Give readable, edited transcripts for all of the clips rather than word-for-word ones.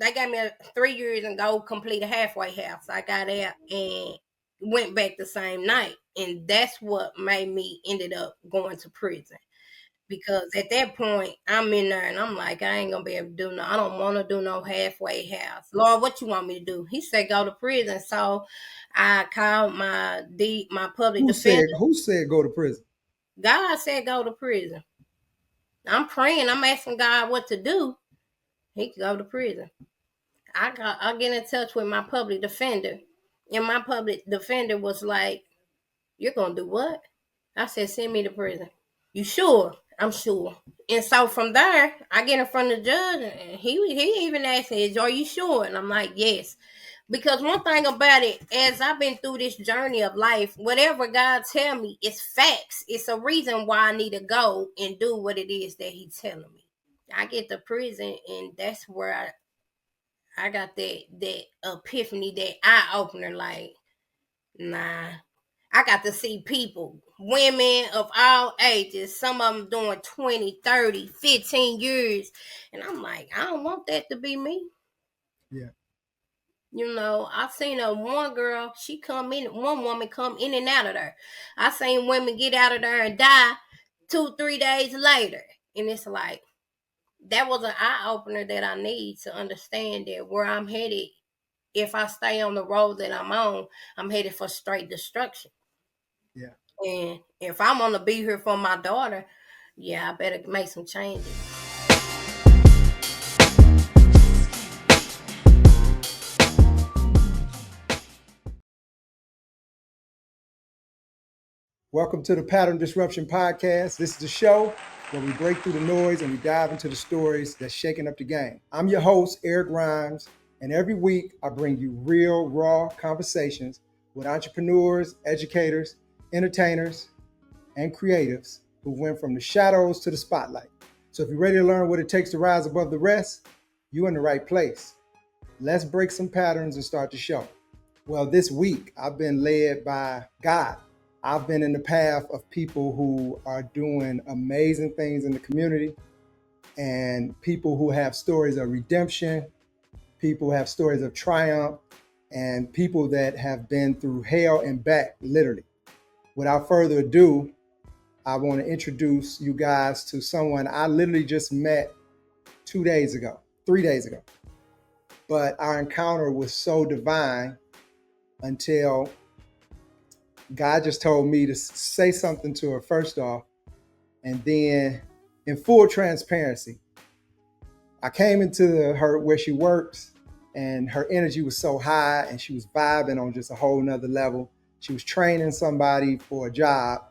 They gave me 3 years and go complete a halfway house. I got out and went back the same night. And that's what made me ended up going to prison. Because at that point, I'm in there and I'm like, I ain't gonna be able to do no, I don't want to do no halfway house. Lord, what you want me to do? He said, go to prison. So I called my public defender. Who said go to prison? God said, go to prison. I'm praying. I'm asking God what to do. He could go to prison. I get in touch with my public defender, and my public defender was like, "You're gonna do what?" I said, "Send me to prison." You sure? I'm sure. And so from there, I get in front of the judge, and he even asked me, "Are you sure?" And I'm like, "Yes." Because one thing about it, as I've been through this journey of life, whatever God tell me, it's facts. It's a reason why I need to go and do what it is that He's telling me. I get to prison, and that's where I got that epiphany, that eye opener. Like, nah, I got to see people, women of all ages, some of them doing 20, 30, 15 years. And I'm like, I don't want that to be me. Yeah. You know, I seen one girl, one woman come in and out of there. I seen women get out of there and die 2, 3 days later. And it's like, that was an eye opener that I need to understand that where I'm headed, if I stay on the road that I'm on, I'm headed for straight destruction. Yeah. And if I'm gonna be here for my daughter, yeah, I better make some changes. Welcome to the Pattern Disruption Podcast. This is the show where we break through the noise and we dive into the stories that's shaking up the game. I'm your host, Eric Rhymes, and every week I bring you real, raw conversations with entrepreneurs, educators, entertainers, and creatives who went from the shadows to the spotlight. So if you're ready to learn what it takes to rise above the rest, you're in the right place. Let's break some patterns and start the show. Well, this week I've been led by God. I've been in the path of people who are doing amazing things in the community, and people who have stories of redemption, people who have stories of triumph, and people that have been through hell and back, literally. Without further ado, I want to introduce you guys to someone I literally just met 3 days ago. But our encounter was so divine until God just told me to say something to her first off. And then, in full transparency, I came into her where she works, and her energy was so high and she was vibing on just a whole nother level. She was training somebody for a job,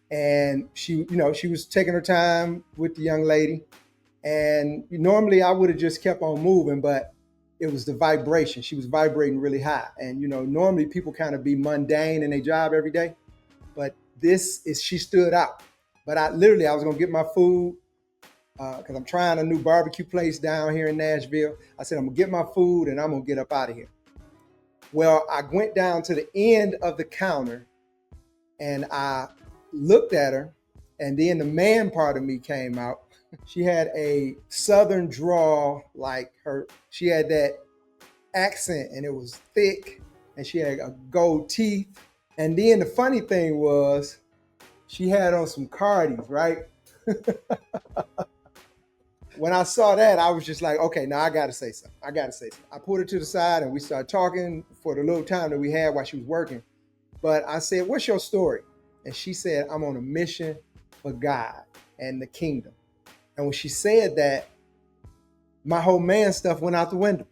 and she was taking her time with the young lady. And normally I would have just kept on moving, but it was the vibration. She was vibrating really high. And, normally people kind of be mundane in their job every day, but she stood out. But I was going to get my food because I'm trying a new barbecue place down here in Nashville. I said, I'm going to get my food and I'm going to get up out of here. Well, I went down to the end of the counter and I looked at her, and then the man part of me came out. She had a southern drawl, she had that accent, and it was thick, and she had a gold teeth. And then the funny thing was, she had on some Cardis, right? When I saw that, I was just like, okay, now I got to say something. I pulled her to the side and we started talking for the little time that we had while she was working. But I said, what's your story? And she said, I'm on a mission for God and the kingdom. And when she said that, my whole man stuff went out the window.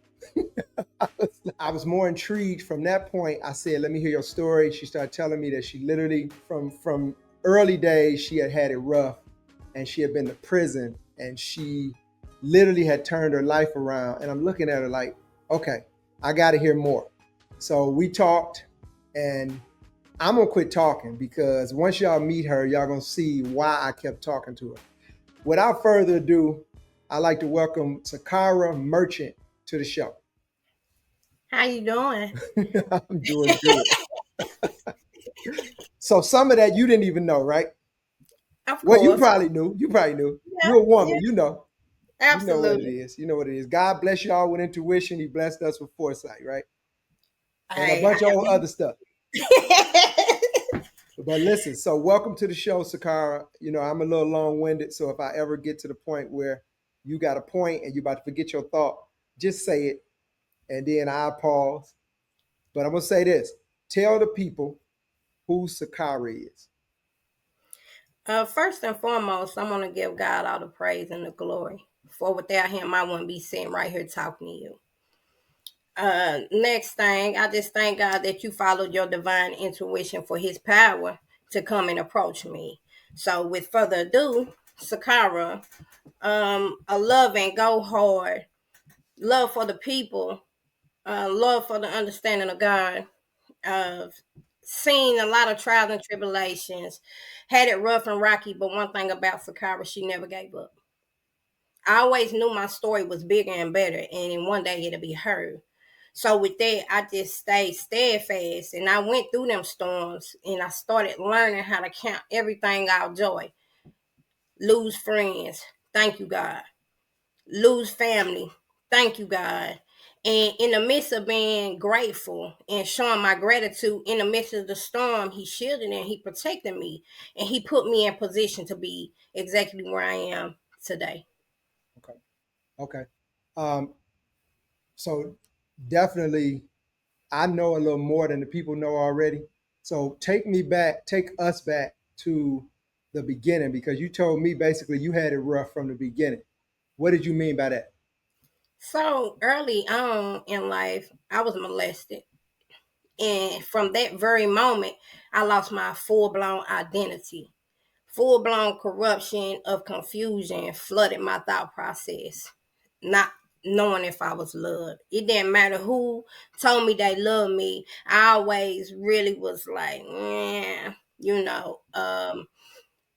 I was more intrigued from that point. I said, let me hear your story. She started telling me that she literally, from early days, she had it rough, and she had been to prison, and she literally had turned her life around. And I'm looking at her like, okay, I got to hear more. So we talked, and I'm going to quit talking because once y'all meet her, y'all going to see why I kept talking to her. Without further ado, I'd like to welcome Sacara Merchant to the show. How you doing? I'm doing good. So some of that you didn't even know, right? Of course. Well, you probably knew. Yeah, You're a woman, yeah. you know. You know what it Absolutely. is. You know what it is. God bless y'all with intuition. He blessed us with foresight, right? And a Hey, bunch of old other stuff. I But listen, so welcome to the show, Sacara. You know, I'm a little long-winded, so if I ever get to the point where you got a point and you about to forget your thought, just say it, and then I'll pause. But I'm gonna say this: tell the people who Sacara is. First and foremost, I want to give God all the praise and the glory. For without Him, I wouldn't be sitting right here talking to you. Next thing, I just thank God that you followed your divine intuition for His power to come and approach me. So, with further ado, Sacara, a love and go hard, love for the people, love for the understanding of God. Seen a lot of trials and tribulations, had it rough and rocky, but one thing about Sacara, she never gave up. I always knew my story was bigger and better, and in one day it'll be heard. So with that, I just stayed steadfast, and I went through them storms, and I started learning how to count everything out joy. Lose friends, thank you God. Lose family, thank you God. And in the midst of being grateful and showing my gratitude in the midst of the storm, He shielded and He protected me, and He put me in position to be exactly where I am today. Okay. Okay. Um, so definitely I know a little more than the people know already. So take us back to the beginning because you told me basically you had it rough from the beginning. What did you mean by that? So early on in life, I was molested. And from that very moment, I lost my full blown identity. Full blown corruption of confusion flooded my thought process, not knowing if I was loved. It didn't matter who told me they loved me. I always really was like, yeah, you know.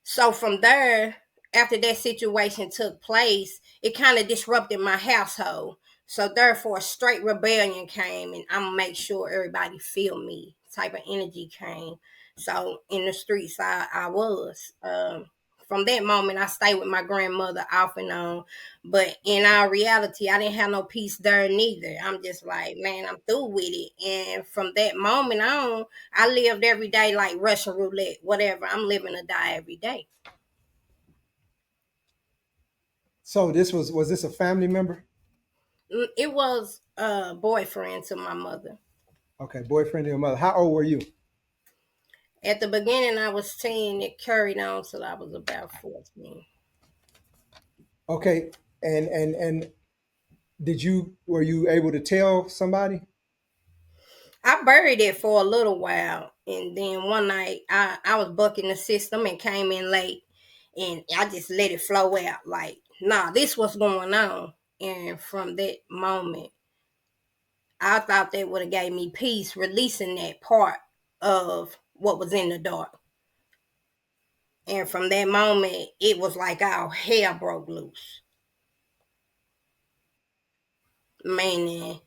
So from there, after that situation took place, it kind of disrupted my household. So therefore, straight rebellion came, and I'm gonna make sure everybody feel me. Type of energy came. So in the streets, I was. From that moment, I stayed with my grandmother off and on. But in our reality, I didn't have no peace there neither. I'm just like, man, I'm through with it. And from that moment on, I lived every day like Russian roulette, whatever. I'm living to die every day. So was this a family member? It was a boyfriend to my mother. Okay, boyfriend of your mother. How old were you? At the beginning, I was 10. It carried on till I was about 14. Okay, and did you were you able to tell somebody? I buried it for a little while. And then one night, I was bucking the system and came in late. And I just let it flow out like, nah, this what's going on. And from that moment, I thought that would have gave me peace, releasing that part of what was in the dark. And from that moment, it was like our hell broke loose. Meaning,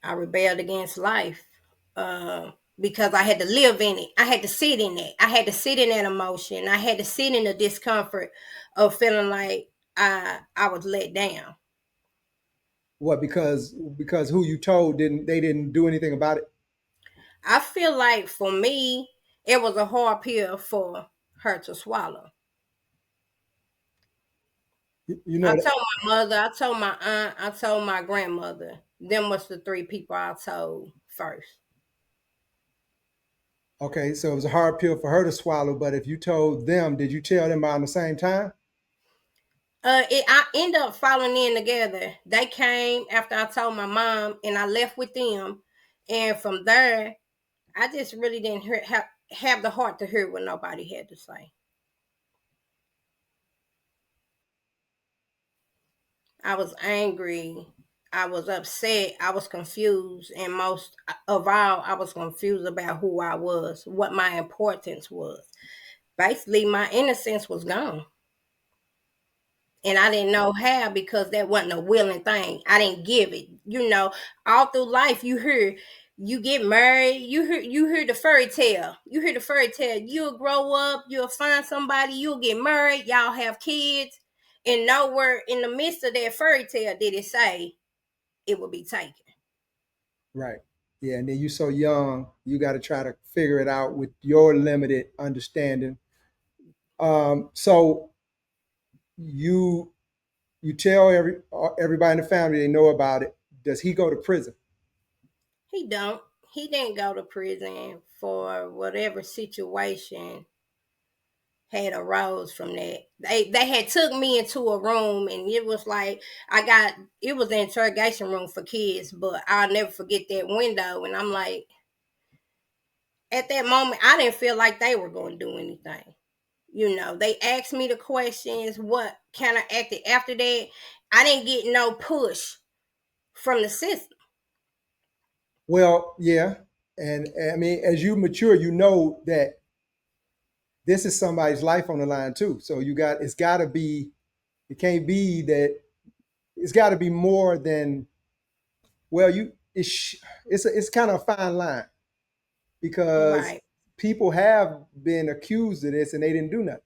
I rebelled against life because I had to live in it. I had to sit in it. I had to sit in that emotion. I had to sit in the discomfort of feeling like I was let down. What because who you told didn't do anything about it? I feel like for me, it was a hard pill for her to swallow. You know I that. told my mother, I told my aunt, I told my grandmother. Them was the three people I told first. Okay, so it was a hard pill for her to swallow, but if you told them, did you tell them around the same time? I ended up falling in together. They came after I told my mom, and I left with them. And from there, I just really didn't have the heart to hear what nobody had to say. I was angry. I was upset. I was confused. And most of all, I was confused about who I was, what my importance was. Basically, my innocence was gone. And I didn't know how because that wasn't a willing thing. I didn't give it. All through life you get married, you hear the fairy tale. You hear the fairy tale. You'll grow up, you'll find somebody, you'll get married, y'all have kids. And nowhere in the midst of that fairy tale did it say it would be taken. Right. Yeah, and then you're so young, you got to try to figure it out with your limited understanding. So you you tell everybody in the family they know about it. Does he go to prison? He don't. He didn't go to prison for whatever situation had arose from that. They had took me into a room and it was like it was the interrogation room for kids, but I'll never forget that window and I'm like at that moment I didn't feel like they were going to do anything. They asked me the questions, what kind of acted after that. I didn't get no push from the system. Well, yeah, and I mean, as you mature, you know that this is somebody's life on the line too. So it's got to be. It can't be that. It's got to be more than. Well, it's kind of a fine line because Right. people have been accused of this and they didn't do nothing.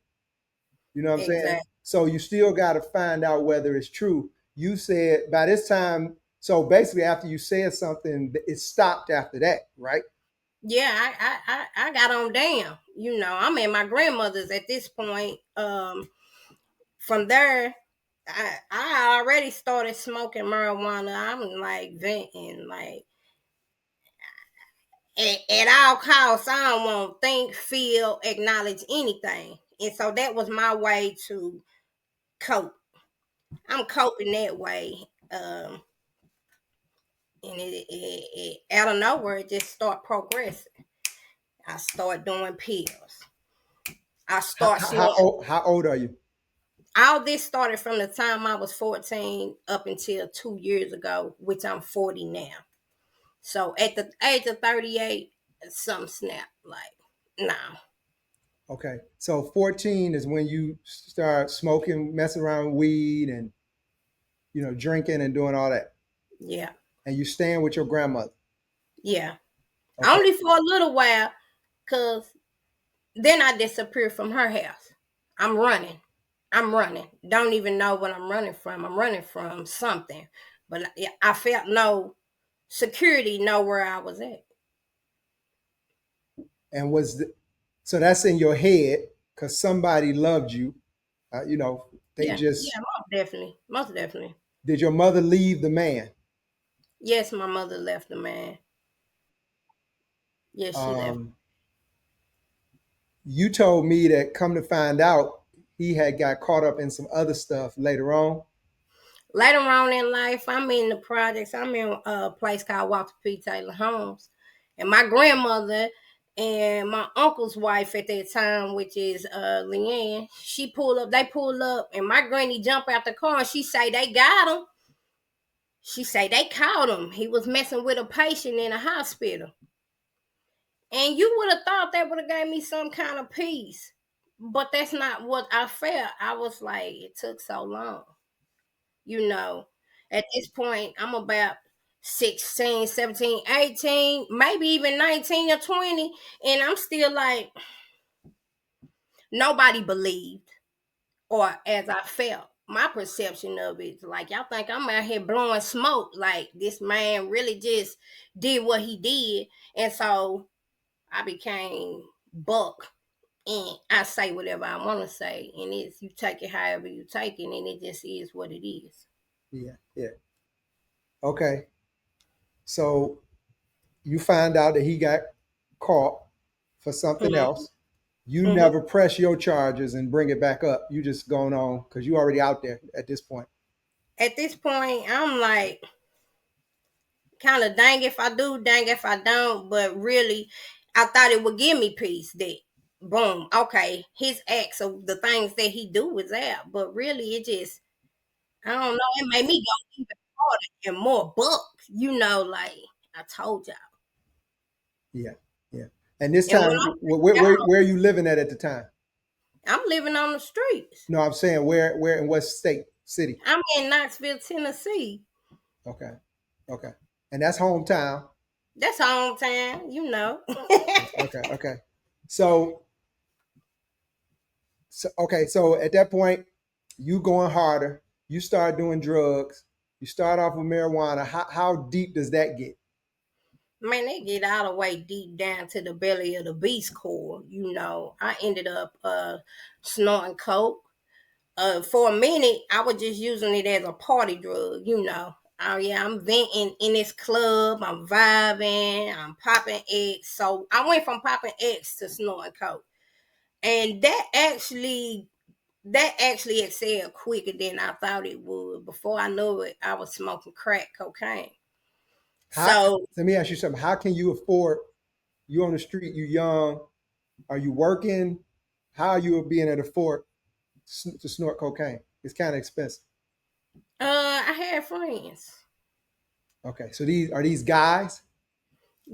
You know what I'm saying? Exactly. So you still got to find out whether it's true. You said by this time, so basically after you said something, it stopped after that, right? Yeah, I got on down. I'm at my grandmother's at this point. From there, I already started smoking marijuana. I'm like venting, like at all costs. I don't want to think, feel, acknowledge anything, and so that was my way to cope. I'm coping that way, and it out of nowhere it just start progressing. I start doing pills. I How, start how, smoking. how old are you? All this started from the time I was 14 up until 2 years ago, which I'm 40 now. So at the age of 38, some snap like, nah. Okay. So 14 is when you start smoking, messing around with weed and, drinking and doing all that. Yeah, And you staying with your grandmother. yeah. Okay. Only for a little while, cause then I disappeared from her house. I'm running. I'm running. Don't even know what I'm running from. I'm running from something. But I felt no security, know where I was at. And so that's in your head because somebody loved you. They Yeah, yeah, just, most definitely. Most definitely. did your mother leave the man? Yes, my mother left the man. Yes, she left. Um, you told me that come to find out, he had got caught up in some other stuff later on. Later on in life, I'm in the projects. I'm in a place called Walter P. Taylor Homes. And my grandmother and my uncle's wife at that time, which is Leanne, they pull up, and my granny jump out the car and she say they got him. She say they caught him. He was messing with a patient in a hospital. And you would have thought that would have gave me some kind of peace. But that's not what I felt. I was like, it took so long. you know at this point I'm about 16, 17, 18, maybe even 19 or 20, and I'm still like nobody believed, or as I felt, my perception of it is like y'all think I'm out here blowing smoke, like this man really just did what he did. And so I became buck, and I say whatever I want to say, and it's you take it however you take it, and it just is what it is. Yeah. Yeah. Okay. So you find out that he got caught for something Mm-hmm. else. You Mm-hmm. never press your charges and bring it back up. You just going on because you already out there at this point. At this point, I'm like kind of dang if I do, dang if I don't. But really, I thought it would give me peace. That boom, okay, his acts of the things that he do was out. But really, it just I don't know. It made me go even harder and more buck. Like I told y'all. Yeah, yeah. And this And when time, I where are you living at the time? I'm living on the streets. No, I'm saying where in what state, city? I'm in Knoxville, Tennessee. Okay, okay. And that's hometown. That's hometown. Okay, okay. So, okay. So at that point, You going harder. You start doing drugs. You start off with marijuana. How deep does that get? Man, they get all the way deep down to the belly of the beast core. I ended up snorting coke. For a minute, I was just using it as a party drug. Oh yeah, I'm venting in this club. I'm vibing. I'm popping X. So I went from popping X to snorting coke, and that actually excelled quicker than I thought it would. Before I knew it, I was smoking crack cocaine. How? So Let me ask you something. How can you afford? You on the street. You young. Are you working? How are you being able to afford to snort cocaine? It's kind of expensive. I had friends, Okay, so these guys?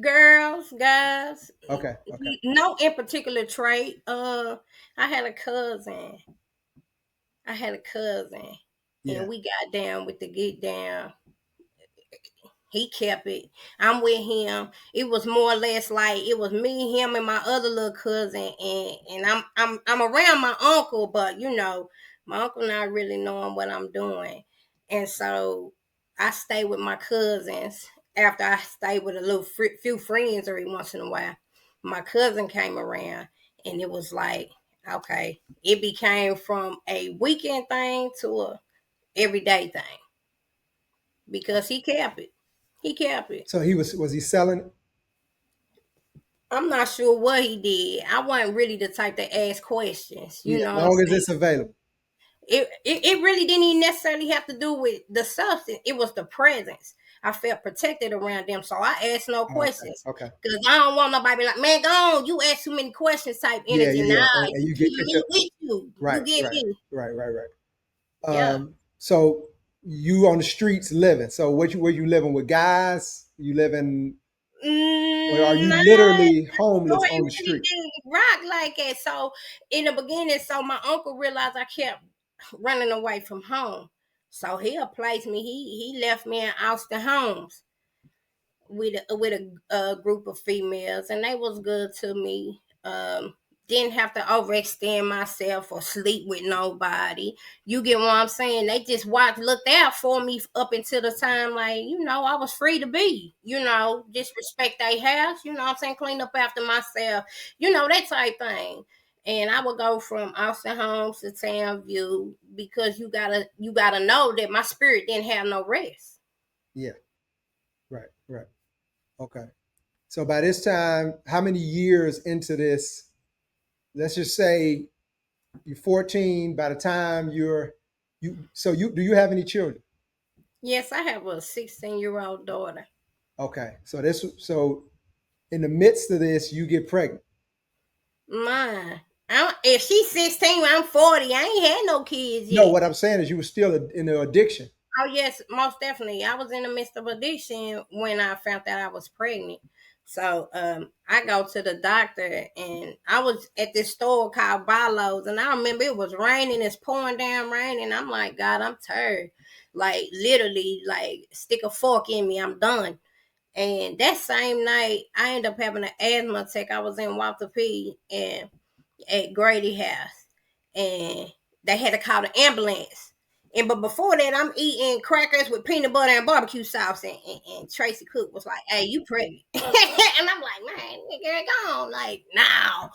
girls, guys, Okay, okay, no in particular trait. I had a cousin. I had a cousin, and yeah, we got down with the get down. He kept it. I'm with him. It was more or less like it was me, him, and my other little cousin, and I'm around my uncle, but my uncle not really knowing what I'm doing, and so I stay with my cousins. After I stay with a few friends every once in a while, my cousin came around, and it was like, okay, it became from a weekend thing to a everyday thing because he kept it. He kept it. so was he selling it? I'm not sure what he did. I wasn't really the type to ask questions. You Yeah, know as what I'm long as saying? it's available. It really didn't even necessarily have to do with the substance. It was the presence. I felt protected around them, so I asked no Oh, okay, questions okay. because I don't want nobody to be like, man, go on. You ask too many questions type Yeah, energy. yeah, Nah, yeah. And you you get keep catch me up. with you. You Right, get right, me. right, right, right. Yeah. So you on the streets living. So what you were you living with guys? You living or are you Nah, literally homeless story on the really street? didn't rock like that. So in the beginning, so my uncle realized I kept running away from home. So he placed me. He left me in Austin Homes with a group of females, and they was good to me. Didn't have to overextend myself or sleep with nobody. You get what I'm saying? They just looked out for me up until the time, like, I was free to be, just respect their house, what I'm saying, clean up after myself, that type thing. And I would go from Austin Homes to Townview because you gotta know that my spirit didn't have no rest. Yeah, right, right. Okay. So by this time, how many years into this? Let's just say you're 14. By the time you do you have any children? Yes, I have a 16-year-old daughter. Okay. So in the midst of this, you get pregnant. Mine. If she's 16, I'm 40. I ain't had no kids No, yet. what I'm saying is you were still in the addiction. Oh yes, most definitely. I was in the midst of addiction when I found out I was pregnant. So I go to the doctor and I was at this store called Barlow's, and I remember it was raining, it's pouring down rain, and I'm like, God, I'm tired. Like literally, like stick a fork in me, I'm done. And that same night, I ended up having an asthma attack. I was in Walter P. and at Grady House, and they had to call the ambulance. But before that, I'm eating crackers with peanut butter and barbecue sauce, and Tracy Cook was like, "Hey, you pregnant?" And I'm like, "Man, nigga, go on, like now."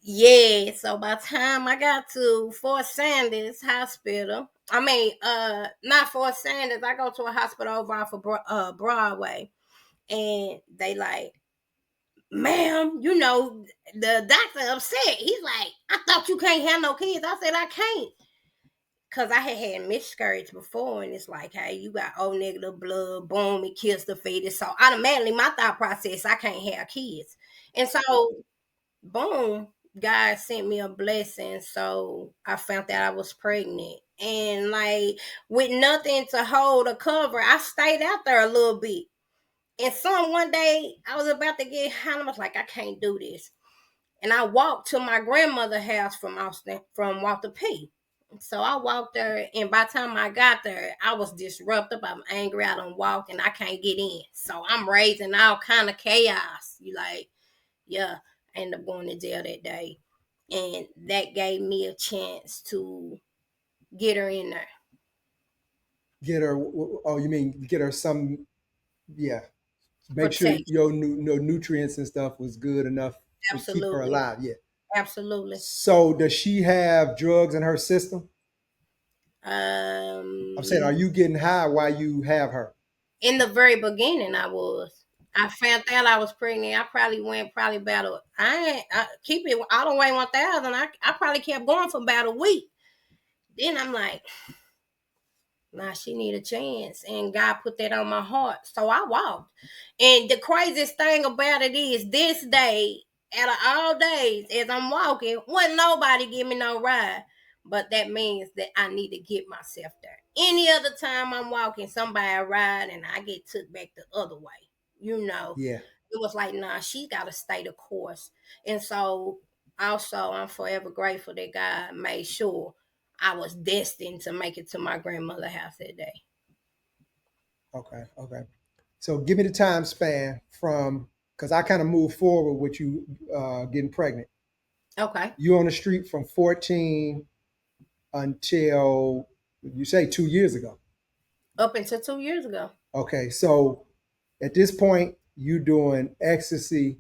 Yeah. So by the time I got to Fort Sanders Hospital, I mean, not Fort Sanders. I go to a hospital over off of Broadway, and they like, ma'am, the doctor upset. He's like, I thought you can't have no kids. I said, I can't. Because I had miscarriage before, and it's like, hey, you got O negative blood, boom, it kills the fetus. So automatically, my thought process, I can't have kids. And so, boom, God sent me a blessing. So I found out I was pregnant. And like, with nothing to hold or cover, I stayed out there a little bit. And some one day I was about to get high, and I was like, I can't do this. And I walked to my grandmother's house from Walter P. So I walked there, and by the time I got there, I was disruptive. I'm angry. I don't walk, and I can't get in. So I'm raising all kind of chaos. You like, yeah. I ended up going to jail that day, and that gave me a chance to get her in there. Get her. Oh, you mean get her some? Yeah. Make sure Protect. your nutrients and stuff was good enough to keep her Absolutely. alive. Yeah. Absolutely. So does she have drugs in her system? I'm saying, are Um, you getting high while you have her? in the very beginning, I was. I found out I was pregnant. I probably went about I keep it. I don't weigh 1,000. I probably kept going for about a week. Then I'm like, nah, she need a chance, and God put that on my heart, so I walked. And the craziest thing about it is, this day, out of all days, as I'm walking, wasn't nobody give me no ride. But that means that I need to get myself there. Any other time I'm walking, somebody ride, and I get took back the other way. You know, Yeah. it was like, nah, she got to stay the course. And so, also, I'm forever grateful that God made sure I was destined to make it to my grandmother's house that day. Okay. Okay. So give me the time span from, because I kind of moved forward with you getting pregnant. Okay. You on the street from 14 until you say 2 years ago. Up until 2 years ago. Okay. So at this point, you doing ecstasy,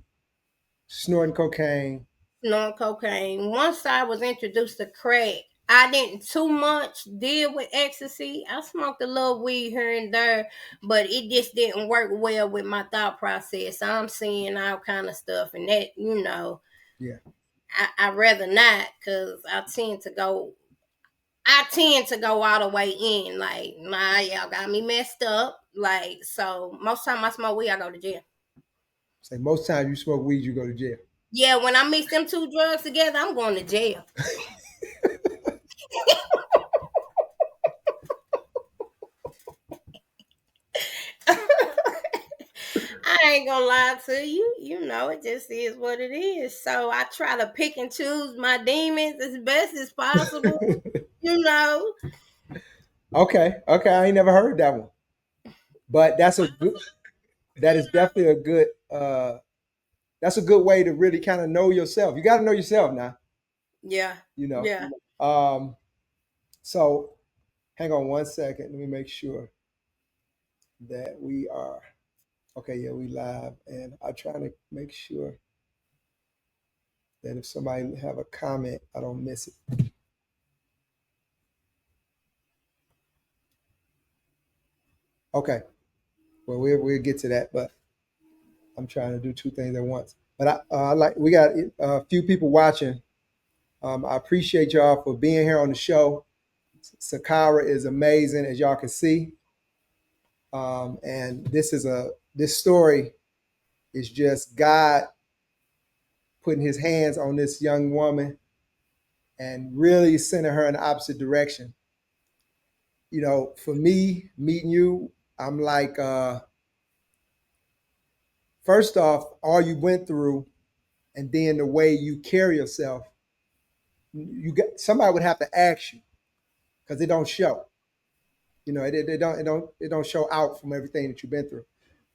snorting cocaine. Snorting cocaine. Once I was introduced to crack, I didn't too much deal with ecstasy. I smoked a little weed here and there, but it just didn't work well with my thought process. I'm seeing all kind of stuff, and that, Yeah. I rather not, because I tend to go all the way in. Like, nah, y'all got me messed up. Like, so most time I smoke weed, I go to jail. Say most times you smoke weed, you go to jail. Yeah, when I mix them two drugs together, I'm going to jail. I ain't gonna lie to you. You know, it just is what it is. So I try to pick and choose my demons as best as possible. You know. Okay. Okay. I ain't never heard that one, but that is definitely a good, that's a good way to really kind of know yourself. You got to know yourself now, Yeah. you know. Yeah. Um, so hang on one second. Let me make sure that we are okay. Yeah, we live, and I'm trying to make sure that if somebody have a comment, I don't miss it. Okay, well we'll get to that, but I'm trying to do two things at once. But I like we got a few people watching. I appreciate y'all for being here on the show. Sacara is amazing, as y'all can see, and this story is just God putting His hands on this young woman and really sending her in the opposite direction. You know, for me, meeting you, I'm like, first off, all you went through, and then the way you carry yourself, you get somebody would have to ask you because it don't show. You know, it don't show out from everything that you've been through.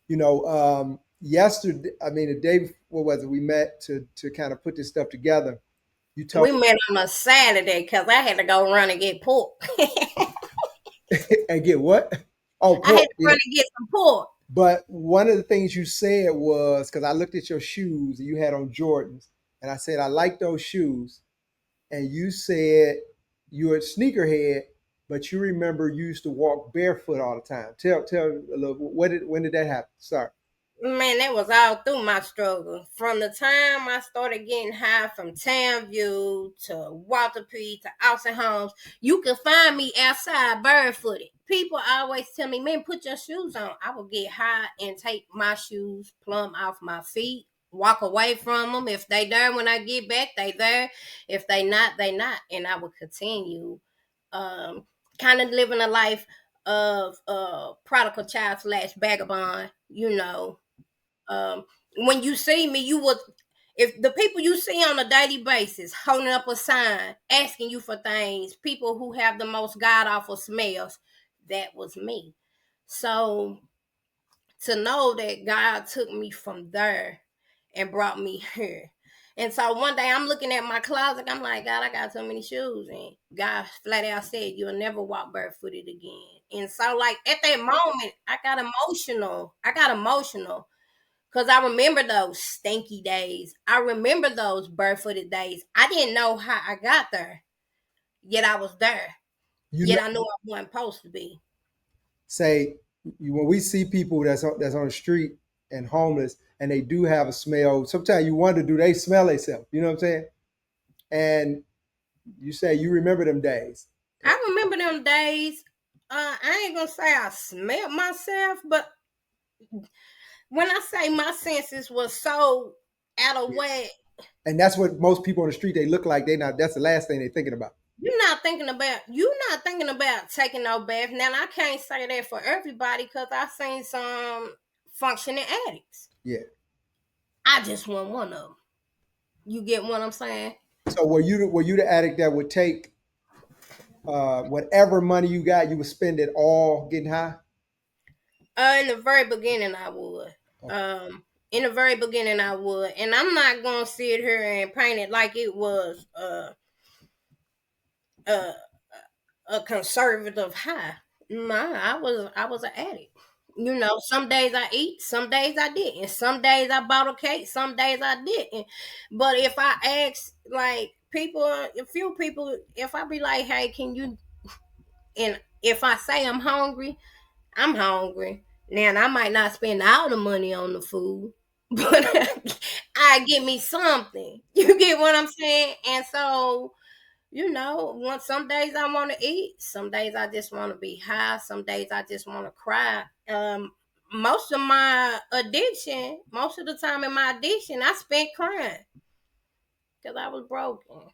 You know, yesterday, I mean, the day what was it? We met to kind of put this stuff together. You told We met on a Saturday because I had to go run and get pork. and get what? Oh, I had pork. to Yeah. run and get some pork. But one of the things you said was because I looked at your shoes and you had on Jordans, and I said I like those shoes, and you said you're a sneakerhead, but you remember you used to walk barefoot all the time. Tell a little when did that happen? Start. Man, that was all through my struggle. From the time I started getting high from Townview to Walter P to Austin Homes, you can find me outside barefooted. People always tell me, man, put your shoes on. I would get high and take my shoes plumb off my feet, walk away from them. If they there when I get back, they there. If they not, they not. And I would continue um, kind of living a life of prodigal child slash vagabond, when you see me, you would, if the people you see on a daily basis holding up a sign asking you for things, people who have the most god awful smells, that was me. So to know that God took me from there and brought me here, And so one day I'm looking at my closet. I'm like, God, I got so many shoes. And God flat out said, you'll never walk barefooted again. And so, like, at that moment, I got emotional. Because I remember those stinky days. I remember those barefooted days. I didn't know how I got there, yet I was there. You Yet know, I knew I wasn't supposed to be. say when we see people that's on the street and homeless and they do have a smell, sometimes you wonder, do they smell themselves? You know what I'm saying? And you say you remember them days. I remember them days. I ain't gonna say I smelled myself, but when I say my senses was so out of whack, And that's what most people on the street they look like. They not. That's the last thing they're thinking about. you're not thinking about taking no bath. Now I can't say that for everybody because I seen some functioning addicts. Yeah. I just want one of them. You get what I'm saying? So were you the addict that would take whatever money you got, you would spend it all getting high? In the very beginning, I would. Okay. In the very beginning, I would, and I'm not gonna sit here and paint it like it was uh a conservative high. Nah, I was an addict. You know, some days I eat, some days I didn't. Some days I bought a cake, some days I didn't. But if I ask like people, a few people, if I be like, hey, can you, and if I say I'm hungry, I'm hungry. Now I might not spend all the money on the food, but I get me something. You get what I'm saying? And so some days I want to eat, some days I just want to be high, some days I just want to cry. Most of most of the time in my addiction, I spent crying because I was broken.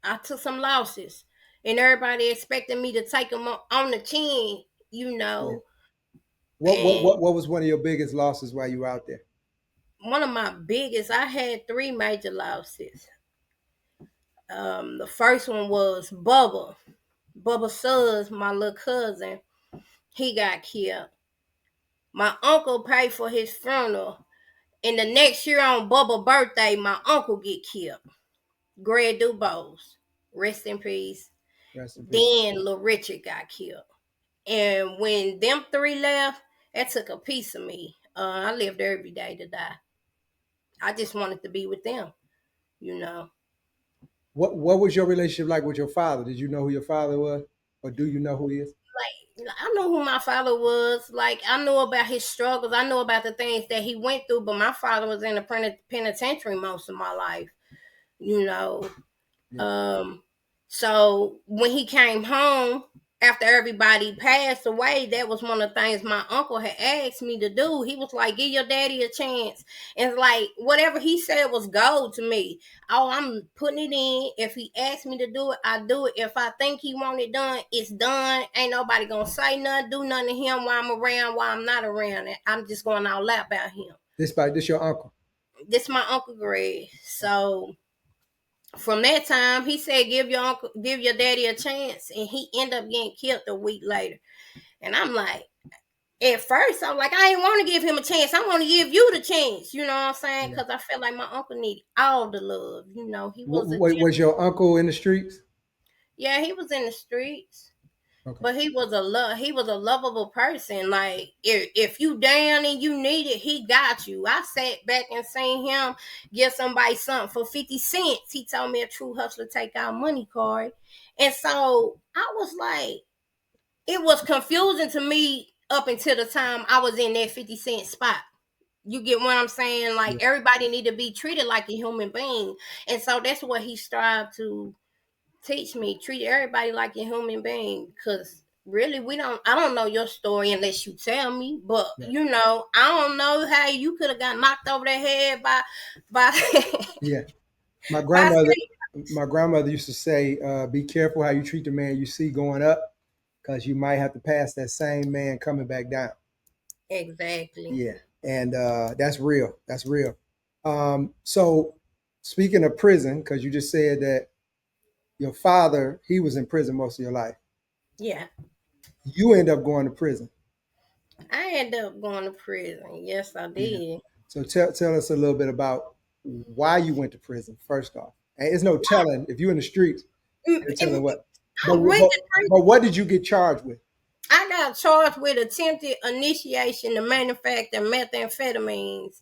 I took some losses, and everybody expected me to take them on the chin. You Yeah. know, What what and what what was one of your biggest losses while you were out there? one of my biggest, I had three major losses. The first one was Bubba. Bubba Suggs, my little cousin, he got killed. My uncle paid for his funeral. And the next year on Bubba's birthday, my uncle get killed. Greg Dubose. Rest in peace. Rest in peace. Then Little Richard got killed. And when them three left, that took a piece of me. I lived every day to die. I just wanted to be with them, you know. What was your relationship like with your father? Did you know who your father was, or do you know who he is? I know who my father was. Like, I knew about his struggles. I knew about the things that he went through. But my father was in the penitentiary most of my life. You know. Yeah. So when he came home after everybody passed away, that was one of the things my uncle had asked me to do. He was like, "Give your daddy a chance," and like whatever he said was gold to me. Oh, I'm putting it in. If he asked me to do it, I do it. If I think he want it done, it's done. Ain't nobody gonna say nothing, do nothing to him while I'm around, while I'm not around. And I'm just going all out about him. This your uncle. This my Uncle Greg. So from that time, he said, give your daddy a chance," and he ended up getting killed a week later. And I'm like, at first, I'm like, I didn't want to give him a chance. I want to give you the chance. You know what I'm saying? Yeah. Because I felt like my uncle needed all the love. He was a gent- Was your uncle in the streets? yeah, he was in the streets. Okay. But he was a lovable person. Like if you down and you need it, he got you. I sat back and seen him give somebody something for 50 cents. He told me a true hustler take out money card. And so I was like, it was confusing to me up until the time I was in that 50-cent spot. You get what I'm saying? Like Yeah. everybody need to be treated like a human being. And so that's what he strived to teach me. Treat everybody like a human being, because really I don't know your story unless you tell me. But Yeah. I don't know how you could have got knocked over the head by Yeah. My by grandmother, my grandmother used to say, "Be careful how you treat the man you see going up, because you might have to pass that same man coming back down." exactly. Yeah, and that's real. That's real. So, speaking of prison, because you just said that your father he was in prison most of your life, Yeah, you end up going to prison. I ended up going to prison. Yes, I Yeah. did. So tell us a little bit about. why you went to prison first off. And it's no telling if you're in the streets. You're telling And what. But I went but, to prison. but what did you get charged with? I got charged with attempted initiation to manufacture methamphetamines,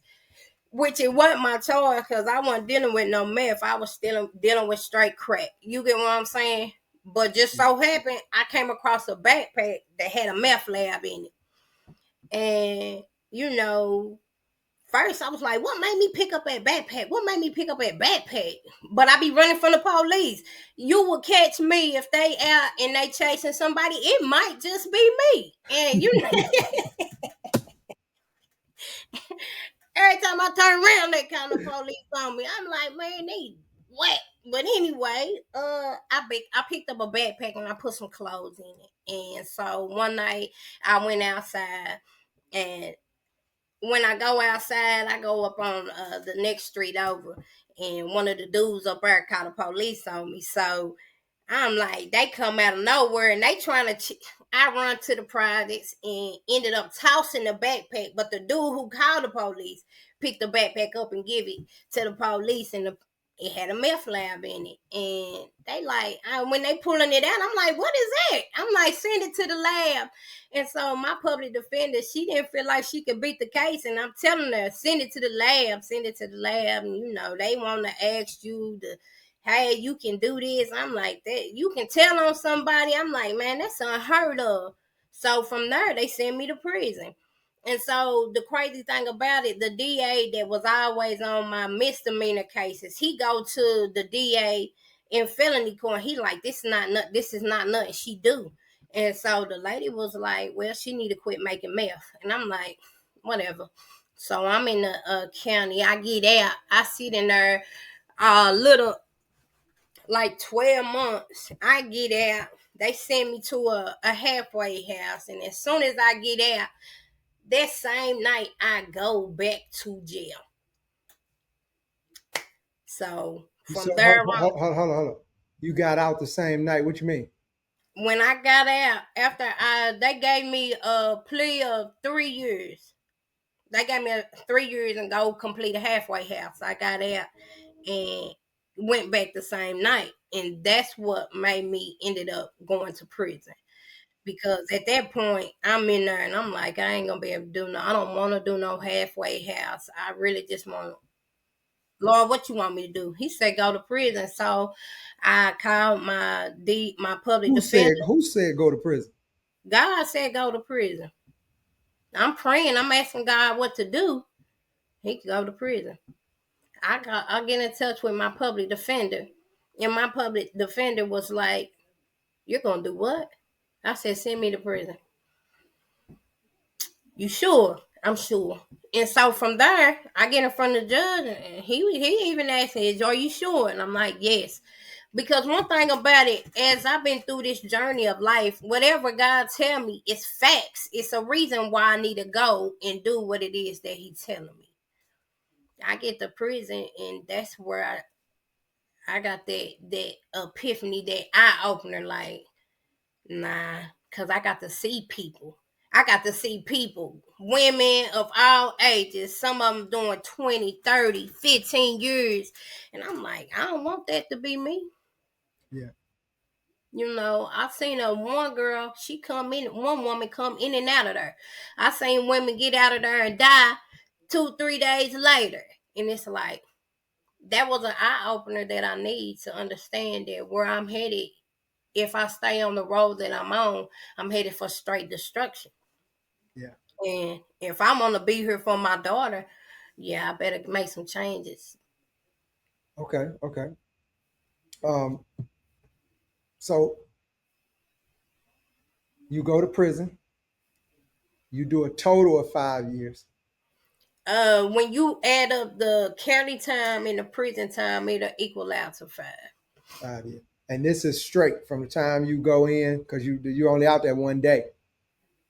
which it wasn't my charge because I wasn't dealing with no meth. I was still dealing with straight crack. You get what I'm saying? But just so happened, I came across a backpack that had a meth lab in it. And, you know, first I was like, what made me pick up that backpack? What made me pick up that backpack? But I be running from the police. You will catch me if they out and they chasing somebody. It might just be me. And you know, every time I turn around, they kind of police on me. I'm like, man, they what? But anyway, I picked up a backpack and I put some clothes in it. And so one night I went outside, and when I go outside, I go up on the next street over, and one of the dudes up there called the police on me. So I'm like, they come out of nowhere and they trying to. I run to the projects and ended up tossing the backpack. But the dude who called the police picked the backpack up and give it to the police, and it had a meth lab in it. And they like, when they pulling it out, I'm like, what is that? I'm like, send it to the lab. And so my public defender, she didn't feel like she could beat the case, and I'm telling her, send it to the lab, send it to the lab. And you know, they want to ask you to, hey, you can do this. I'm like, that you can tell on somebody. I'm like, man, that's unheard of. So from there, they sent me to prison. And so the crazy thing about it, the DA that was always on my misdemeanor cases, he go to the DA in felony court. He like, this is not nothing she do. And so the lady was like, well, she need to quit making meth. And I'm like, whatever. So I'm in the county. I get out. I sit in there little like 12 months. I get out. They send me to a halfway house. And as soon as I get out, that same night, I go back to jail. So So from there on, hold on. You got out the same night. What you mean? when I got out, after they gave me a plea of 3 years. They gave me 3 years and go complete a halfway house. I got out and went back the same night. And that's what made me ended up going to prison. Because at that point, I'm in there and I'm like, I ain't gonna be able to do no, I don't want to do no halfway house. I really just want, Lord, what you want me to do? He said go to prison. So I called my public defender. Who said go to prison? God said go to prison. I'm praying. I'm asking God what to do. He could go to prison. I get in touch with my public defender, and my public defender was like, "You're gonna do what?" I said, "Send me to prison." You sure? I'm sure. And so from there, I get in front of the judge, and he even asked me, "Are you sure?" And I'm like, "Yes." Because one thing about it, as I've been through this journey of life, whatever God tell me, it's facts. It's a reason why I need to go and do what it is that He's telling me. I get to prison, and that's where I got that epiphany, that eye opener. Like, nah, because I got to see people. I got to see people, women of all ages, some of them doing 20, 30, 15 years. And I'm like, I don't want that to be me. Yeah. You know, I seen one girl, she come in, one woman come in and out of there. I seen women get out of there and die 2, 3 days later. And it's like, that was an eye opener that I need to understand that where I'm headed, if I stay on the road that I'm on, I'm headed for straight destruction. Yeah. And if I want to be here for my daughter, yeah, I better make some changes. Okay. Okay. Um. So you go to prison. You do a total of 5 years. When you add up the county time and the prison time, it'll equal out to 5. 5 years. And this is straight from the time you go in because you're only out there one day.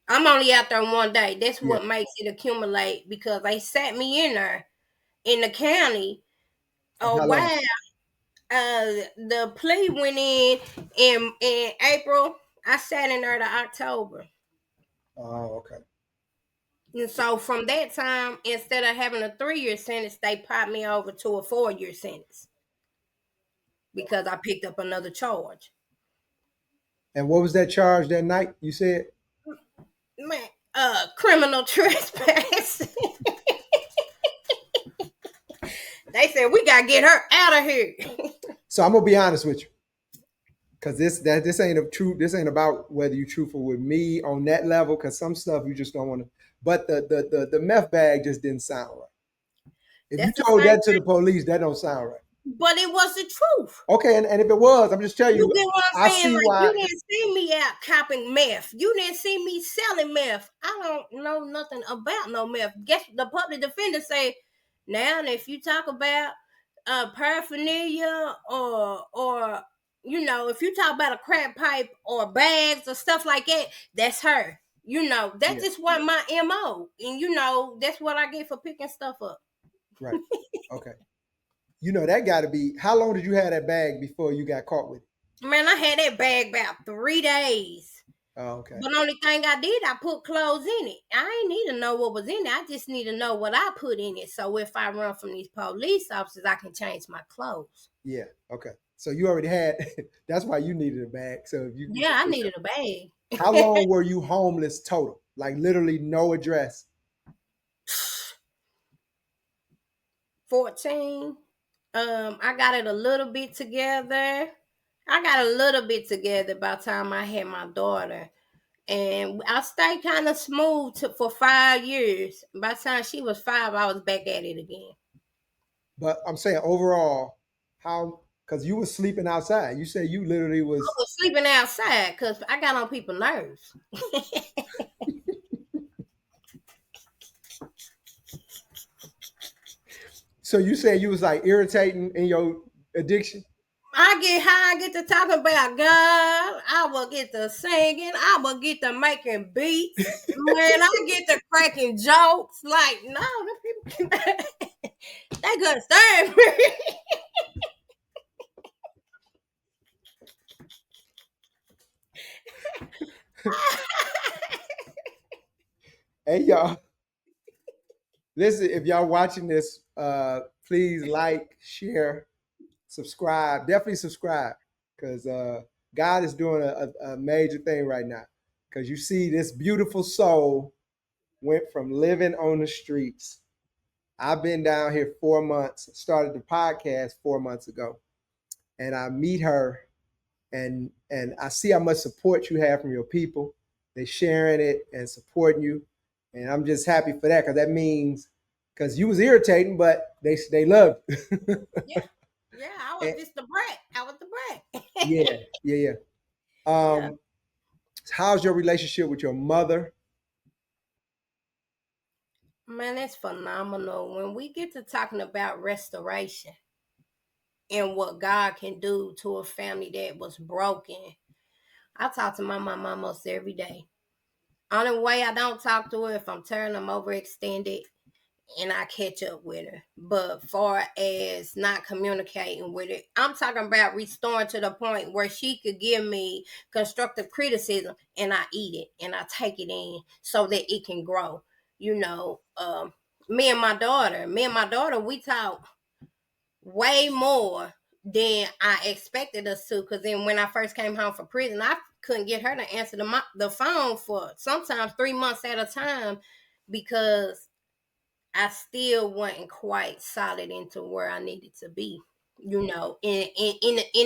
I'm only out there one day. That's Yeah. what makes it accumulate because they sat me in there in the county. And Oh how long? wow. The plea went in April. I sat in there to October. Oh, okay. And so from that time, instead of having a 3-year sentence, they popped me over to a 4-year sentence because I picked up another charge. And what was that charge that night? You said. Man, criminal trespass. They said we gotta get her out of here. So I'm gonna be honest with you, because this ain't a true. This ain't about whether you truthful with me on that level. Because some stuff you just don't want to. But the meth bag just didn't sound right. If you That's the told same that to the thing, police, that don't sound right. but it was the truth. Okay, and if it was, I'm just telling You you, get what I I'm saying? see Like why. you didn't see me out copping meth. You didn't see me selling meth. I don't know nothing about no meth. Guess the public defender say now if you talk about paraphernalia or if you talk about a crack pipe or bags or stuff like that, that's her. That Yeah, just wasn't my MO. And that's what I get for picking stuff up. right. Okay. That got to be. How long did you have that bag before you got caught with it? Man, I had that bag about 3 days. Oh, okay. But only thing I did, I put clothes in it. I ain't need to know what was in it. I just need to know what I put in it. So if I run from these police officers, I can change my clothes. Yeah. Okay. So you already had. That's why you needed a bag. So if you. Yeah, I needed a bag. How long were you homeless total? Like literally no address. 14. I got it a little bit together. I got a little bit together by the time I had my daughter. And I stayed kind of smooth for 5 years. By the time she was 5, I was back at it again. But I'm saying overall, how? Because you were sleeping outside. You said you literally I was. was sleeping outside because I got on people's nerves. So you said you was like irritating in your addiction. I get high, I get to talking about God. I will get to singing. I will get to making beats. Man, I get to cracking jokes. Like, no, the people they couldn't stand me. Hey y'all, listen. If y'all watching this, please like, share, subscribe. Definitely subscribe because God is doing a major thing right now. Because you see, this beautiful soul went from living on the streets. I've been down here 4 months. Started the podcast 4 months ago, and I meet her, and I see how much support you have from your people. They sharing it and supporting you, and I'm just happy for that because that means because you was irritating, but they loved you. Yeah, yeah, I was And- just the brat. I was the brat. yeah, yeah, yeah. Yeah, How's your relationship with your mother? man, that's phenomenal. When we get to talking about restoration and what God can do to a family that was broken, I talk to my mom almost every day. Only way I don't talk to her if I'm telling I'm overextended and I catch up with her. But far as not communicating with her, I'm talking about restoring to the point where she could give me constructive criticism and I eat it and I take it in so that it can grow. You know, me and my daughter, we talk way more than I expected us to. Because then when I first came home from prison, I couldn't get her to answer the phone for sometimes 3 months at a time because I still wasn't quite solid into where I needed to be. In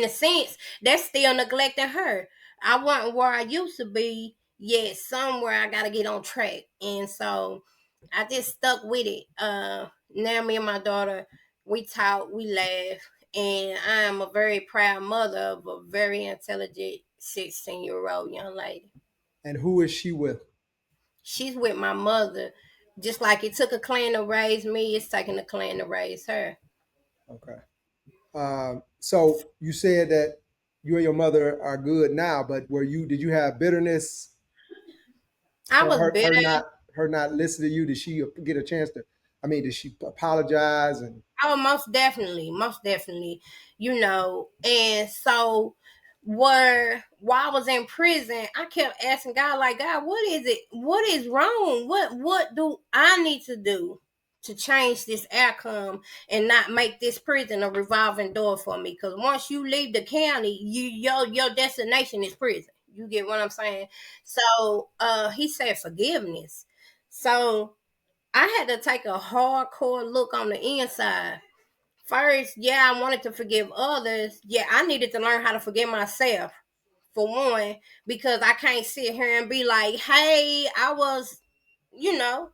a sense, that's still neglecting her. I wasn't where I used to be, yet somewhere I gotta get on track. And so I just stuck with it. Now me and my daughter, we talk, we laugh, and I am a very proud mother of a very intelligent 16-year-old young lady. And who is she with? She's with my mother. Just like it took a clan to raise me, it's taking a clan to raise her. Okay. So you said that you and your mother are good now, but did you have bitterness I for was her bitter. not listening to you? Did she get a chance to? I mean, did she apologize and? Oh, most definitely, most definitely. And so where while I was in prison, I kept asking God, like, God, what is it? What is wrong? What do I need to do to change this outcome and not make this prison a revolving door for me? Because once you leave the county, your destination is prison. You get what I'm saying? So he said forgiveness. So I had to take a hardcore look on the inside. First, yeah, I wanted to forgive others. Yeah, I needed to learn how to forgive myself, for one, because I can't sit here and be like, hey, I was, you know,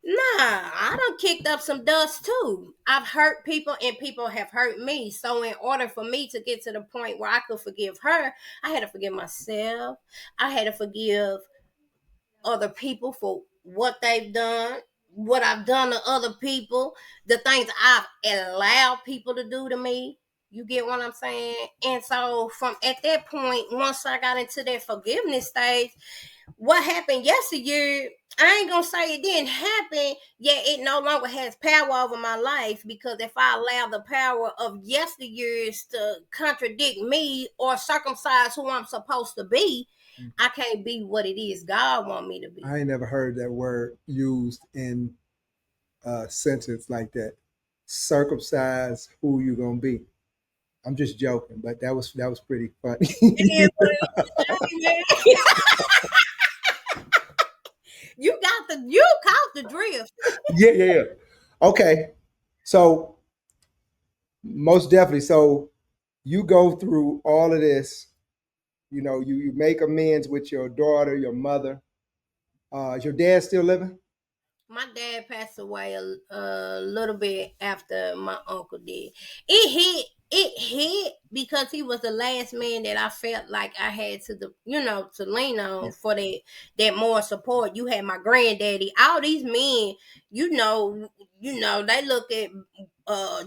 nah, I done kicked up some dust too. I've hurt people and people have hurt me. So, in order for me to get to the point where I could forgive her, I had to forgive myself. I had to forgive other people for what they've done, what I've done to other people, the things I've allowed people to do to me. You get what I'm saying? And so from at that point, once I got into that forgiveness stage, what happened yesteryear, I ain't gonna say it didn't happen, yet it no longer has power over my life, because if I allow the power of yesteryears to contradict me or circumcise who I'm supposed to be, I can't be what it is God want me to be. I ain't never heard that word used in a sentence like that. Circumcise who you gonna be. I'm just joking, but that was pretty funny. It is what it is, man. You caught the drift. Yeah, yeah, yeah. Okay. So most definitely. So you go through all of this, you make amends with your daughter, your mother. Is your dad still living? My dad passed away a little bit after my uncle did. It hit because he was the last man that I felt like I had to lean on Yeah. for that more support. You had my granddaddy. All these men, they look at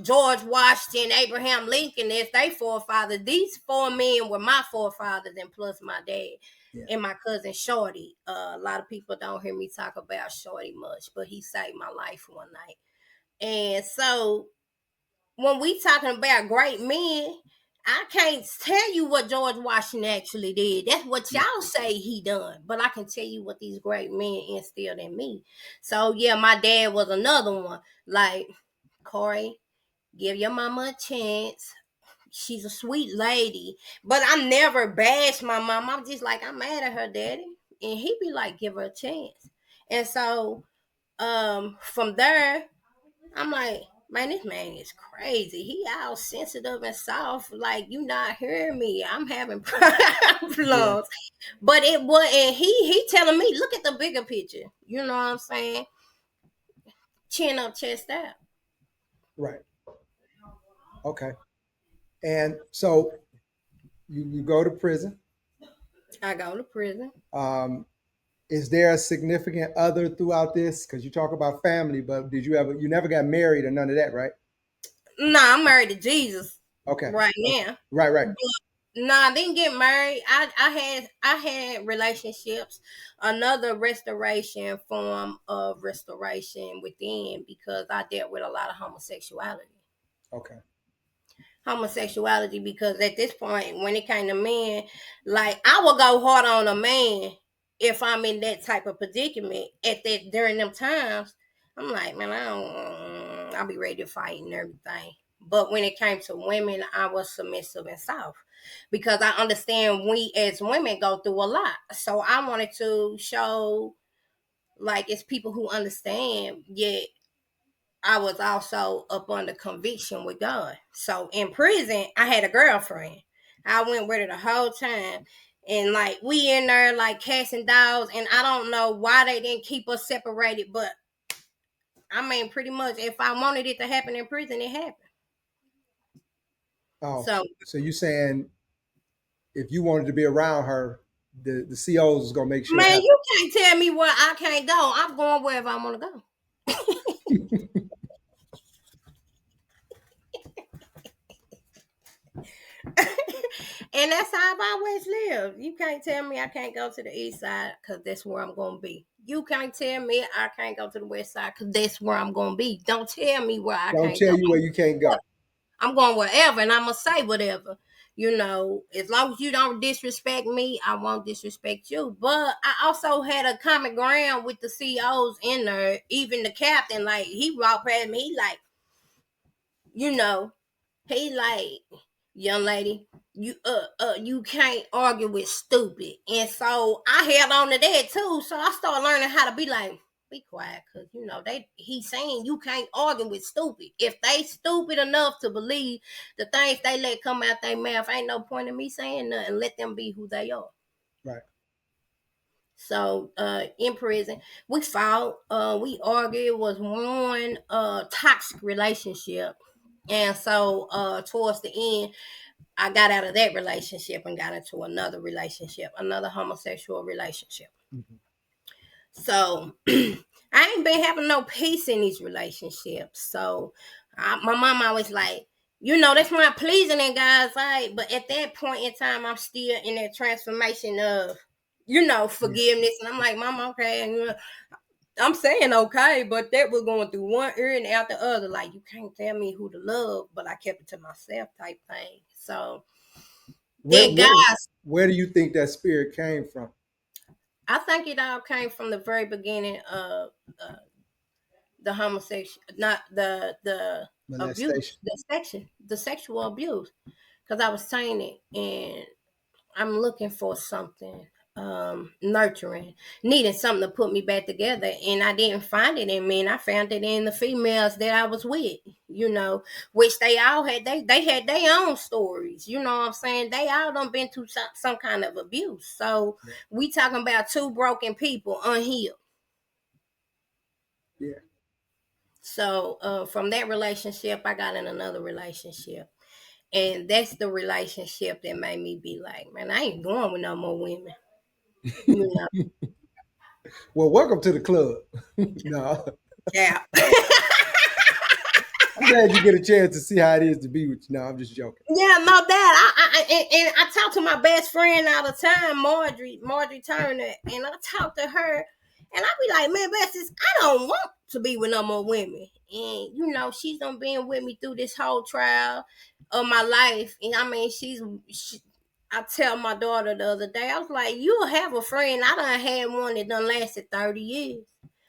George Washington, Abraham Lincoln as they forefathers. These four men were my forefathers, and plus my dad Yeah. and my cousin Shorty. A lot of people don't hear me talk about Shorty much, but he saved my life one night. And so when we talking about great men, I can't tell you what George Washington actually did. That's what y'all say he done. But I can tell you what these great men instilled in me. So yeah, my dad was another one. Like, Corey, give your mama a chance. She's a sweet lady. But I never bash my mom. I'm just like, I'm mad at her daddy. And he be like, give her a chance. And so from there, I'm like, man, this man is crazy. He all sensitive and soft. Like, you not hearing me. I'm having Yeah. problems. But it was, and he telling me, look at the bigger picture. You know what I'm saying? Chin up, chest out. Right. Okay. And so you go to prison. I go to prison. Um, is there a significant other throughout this? Because you talk about family, but you never got married or none of that, right? Nah, I'm married to Jesus Okay. right Okay. now. Right, right. But nah, I didn't get married. I had relationships, another restoration form of restoration within, because I dealt with a lot of homosexuality. Okay. Because at this point, when it came to men, like, I will go hard on a man if I'm in that type of predicament at that during them times. I'm like, man, I'll be ready to fight and everything. But when it came to women, I was submissive and soft, because I understand we as women go through a lot. So I wanted to show, like, it's people who understand, yet I was also up under conviction with God. So in prison, I had a girlfriend. I went with her the whole time. And like, we in there like cats and dogs, and I don't know why they didn't keep us separated, but I mean, pretty much, if I wanted it to happen in prison, it happened. Oh, So, so you saying if you wanted to be around her, the COs is gonna make sure it man, happens. you can't tell me where I can't go. I'm going wherever I want to go. And that's how I've always lived. You can't tell me I can't go to the east side, because that's where I'm going to be. You can't tell me I can't go to the west side, because that's where I'm going to be. Don't tell me where I Don't can't tell go. you where you can't go. I'm going wherever, and I'm going to say whatever. You know, as long as you don't disrespect me, I won't disrespect you. But I also had a common ground with the CEOs in there, even the captain. Like he walked past me, he like, you know, he like, young lady, you can't argue with stupid. And so I held on to that too. So I started learning how to be like, be quiet, cause you know he's saying you can't argue with stupid. If they stupid enough to believe the things they let come out their mouth, ain't no point in me saying nothing. Let them be who they are. Right. So in prison, we fought, we argued. It was one toxic relationship. And so towards the end, I got out of that relationship and got into another relationship, another homosexual relationship. Mm-hmm. So I ain't been having no peace in these relationships. So my mom always like, you know, that's not pleasing in God's sight. But at that point in time, I'm still in that transformation of, you know, Yeah. forgiveness. And I'm like, Mom, okay. And, I'm saying okay, but that was going through one ear and out the other. Like, you can't tell me who to love, but I kept it to myself type thing. So Where that where guy, where do you think that spirit came from? I think it all came from the very beginning of the homosexual, not the abuse, Molestation. the sexual abuse, because I was tainted and I'm looking for something nurturing, needing something to put me back together, and I didn't find it in me, and I found it in the females that I was with, you know, which they all had they had their own stories, you know what I'm saying? They all done been through some kind of abuse. So Yeah. we talking about two broken people unhealed. Yeah. So from that relationship, I got in another relationship. And that's the relationship that made me be like, man, I ain't going with no more women. You know, Well, welcome to the club. No, yeah. I'm glad you get a chance to see how it is to be with you. No, I'm just joking. Yeah, no doubt. And I talk to my best friend all the time, Marjorie Turner, and I talk to her, and I be like, man, Bessie, I don't want to be with no more women. And you know, she's done been with me through this whole trial of my life, and I mean, I tell my daughter the other day, I was like, you'll have a friend. I done had one that done lasted 30 years.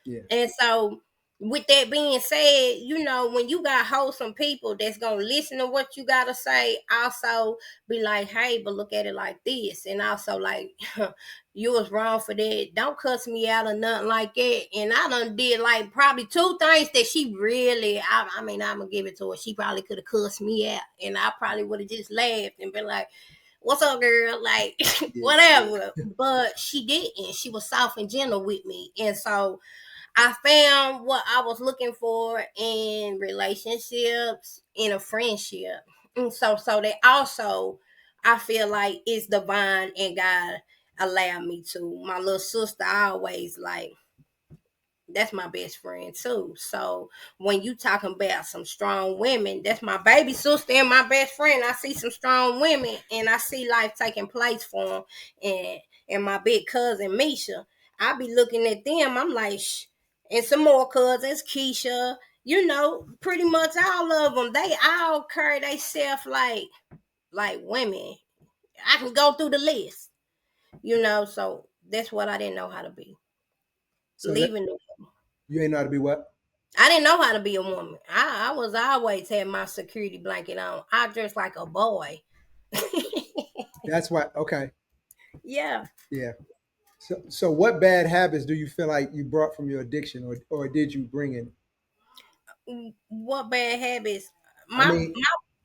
Yeah. And so, with that being said, you know, when you got wholesome people that's gonna listen to what you gotta say, also be like, hey, but look at it like this, and also like, you was wrong for that. Don't cuss me out or nothing like that. And I done did like probably two things that she really, I mean, I'm gonna give it to her. She probably could have cussed me out, and I probably would have just laughed and been like, what's up, girl? Like, Yeah. whatever. But she didn't. She was soft and gentle with me, and so I found what I was looking for in relationships, in a friendship. And so they also, I feel like it's divine and God allowed me to. My little sister always like, that's my best friend too. So when you talking about some strong women, that's my baby sister and my best friend. I see some strong women and I see life taking place for them. And my big cousin Misha, I be looking at them. I'm like, shh. And some more cousins, Keisha, you know, pretty much all of them. They all carry themselves like women. I can go through the list, you know. So that's what I didn't know how to be. So that Leaving the you ain't know how to be what? I didn't know how to be a woman. I was always had my security blanket on. I dressed like a boy. That's why. Okay. Yeah. Yeah. So what bad habits do you feel like you brought from your addiction, or did you bring in? What bad habits? I My mean,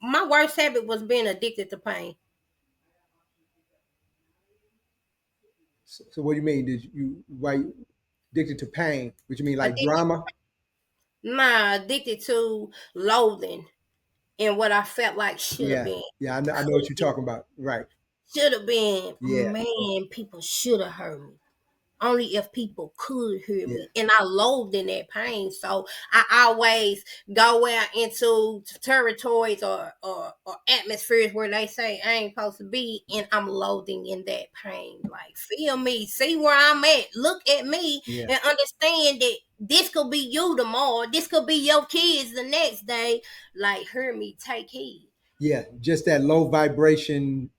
my worst habit was being addicted to pain. so what do you mean? Did you why you addicted to pain? Which you mean like Addicted, drama? addicted to loathing and what I felt like should have Yeah. been, Yeah. I know could what have you're been, talking about. Right. should have been. Yeah. Man, people should have heard me. Only if people could hear Yeah. me. And I loathed in that pain. So I always go out into territories or atmospheres where they say I ain't supposed to be, and I'm loathing in that pain. Like, feel me, see where I'm at, look at me, Yeah. and understand that this could be you tomorrow. This could be your kids the next day. Like, hear me, take heed. Yeah, just that low vibration.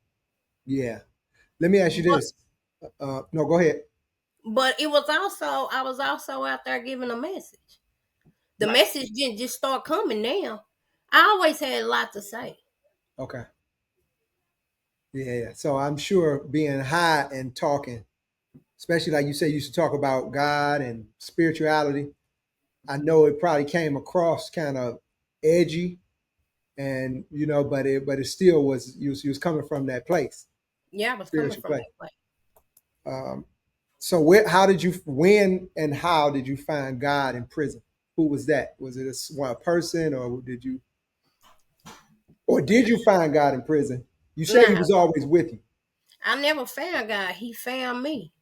Yeah. Let me ask you But this. No, go ahead. but it was also I was also out there giving a message. The Right. message didn't just start coming now. I always had a lot to say. Okay. Yeah, yeah. So I'm sure being high and talking, especially like you say, you used to talk about God and spirituality. I know it probably came across kind of edgy, and but it still was you was coming from that place, Yeah, I was coming spiritual from place. that place. Um, so how did you when and how did you find God in prison? Who was that? Was it one person, or did you find God in prison? You said He No, was always with you. I never found God. He found me.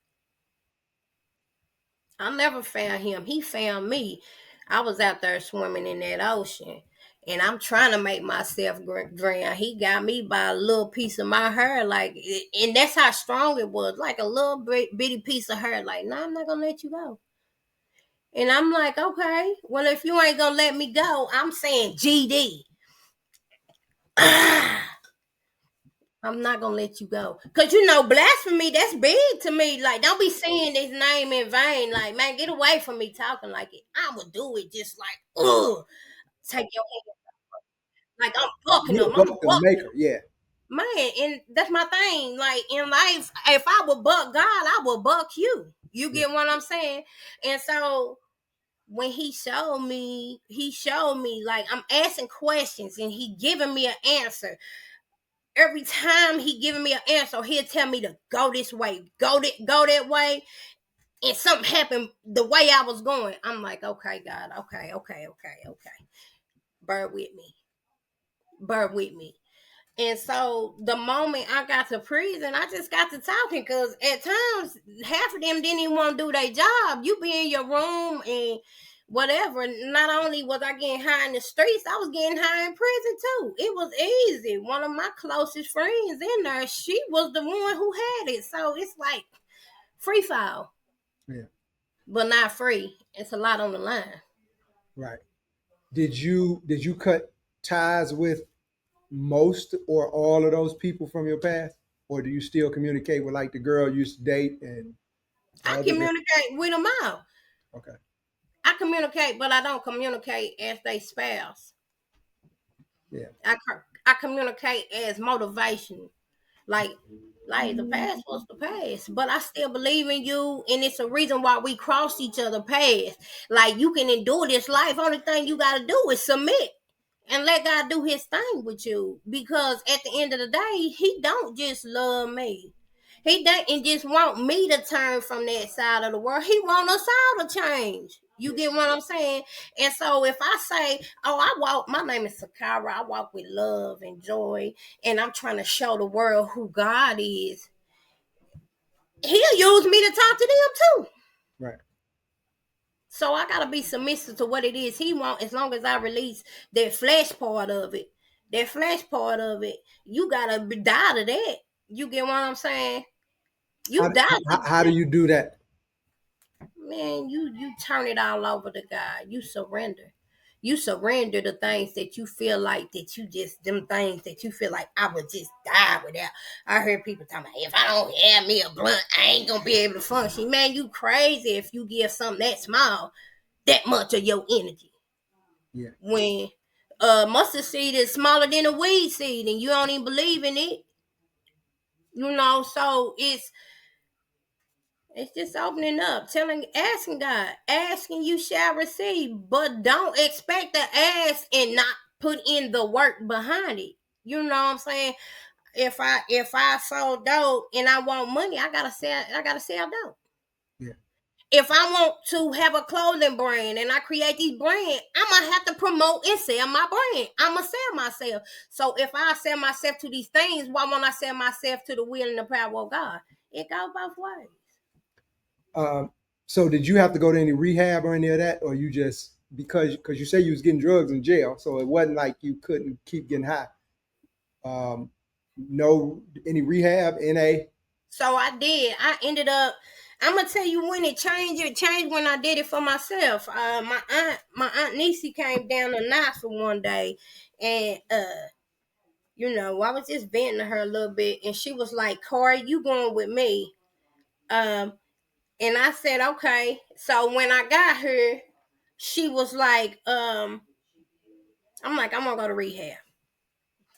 I never found him. He found me. I was out there swimming in that ocean. And I'm trying to make myself drown. He got me by a little piece of my hair, and that's how strong it was, like a little bitty piece of hair. Like, no, I'm not gonna let you go. And I'm like, okay, well, if you ain't gonna let me go, I'm saying GD. I'm not gonna let you go. Cause blasphemy, that's big to me. Like, don't be saying his name in vain. Like, man, get away from me talking like it. I would do it just like, ugh, take your hand. Like I'm bucking You them. a I'm book the bucking them. maker, yeah, Man, and that's my thing. Like in life, if I would buck God, I would buck you. You yeah. get what I'm saying? And so when he showed me like I'm asking questions and he giving me an answer. Every time he giving me an answer, he'll tell me to go this way, go that way, and something happened the way I was going. I'm like, okay, God, okay. Bear with me, bear with me. And so the moment I got to prison, I just got to talking because at times half of them didn't even want to do their job. You be in your room and whatever. Not only was I getting high in the streets, I was getting high in prison too. It was easy. One of my closest friends in there, she was the one who had it. So it's like free fall, Yeah, but not free. It's a lot on the line. right. Did you cut ties with most or all of those people from your past, or do you still communicate with like the girl you used to date and I other than communicate with them all. okay, I communicate, but I don't communicate as they spouse. yeah, I communicate as motivation. Like like the past was the past, but I still believe in you, and it's a reason why we crossed each other paths. Like you can endure this life. Only thing you gotta do is submit and let God do His thing with you. Because at the end of the day, He don't just love me. He doesn't just want me to turn from that side of the world. He want us all to change. You yeah, get what I'm saying? And so if I say, "Oh, I walk," my name is Sacara. I walk with love and joy, and I'm trying to show the world who God is. He'll use me to talk to them too. right. So I gotta be submissive to what it is He want. As long as I release that flesh part of it, you gotta die to that. You get what I'm saying? How, You die to how do you do that? man, you turn it all over to God. You surrender. You surrender the things that you feel like that you just them things that you feel like I would just die without. I heard people talking about if I don't have me a blunt, I ain't gonna be able to function. Man, you crazy if you give something that small that much of your energy. Yeah, When mustard seed is smaller than a weed seed and you don't even believe in it, so it's just opening up, asking God, asking you shall receive, but don't expect to ask and not put in the work behind it. You know what I'm saying? If I sold dope and I want money, I gotta sell dope. yeah. If I want to have a clothing brand and I create these brands, I'm gonna have to promote and sell my brand. I'm gonna sell myself. So if I sell myself to these things, why won't I sell myself to the will and the power of God? It goes both ways. Um, so did you have to go to any rehab or any of that, or you just because you say you was getting drugs in jail, so it wasn't like you couldn't keep getting high. No, any rehab, NA. So I did. I ended up. I'm gonna tell you when it changed. It changed when I did it for myself. My aunt Niecy came down to Knoxville one day, and I was just venting to her a little bit, and she was like, "Corey, you going with me?" Um, and I said, "Okay." So when I got here, she was like, I'm like, "I'm gonna go to rehab."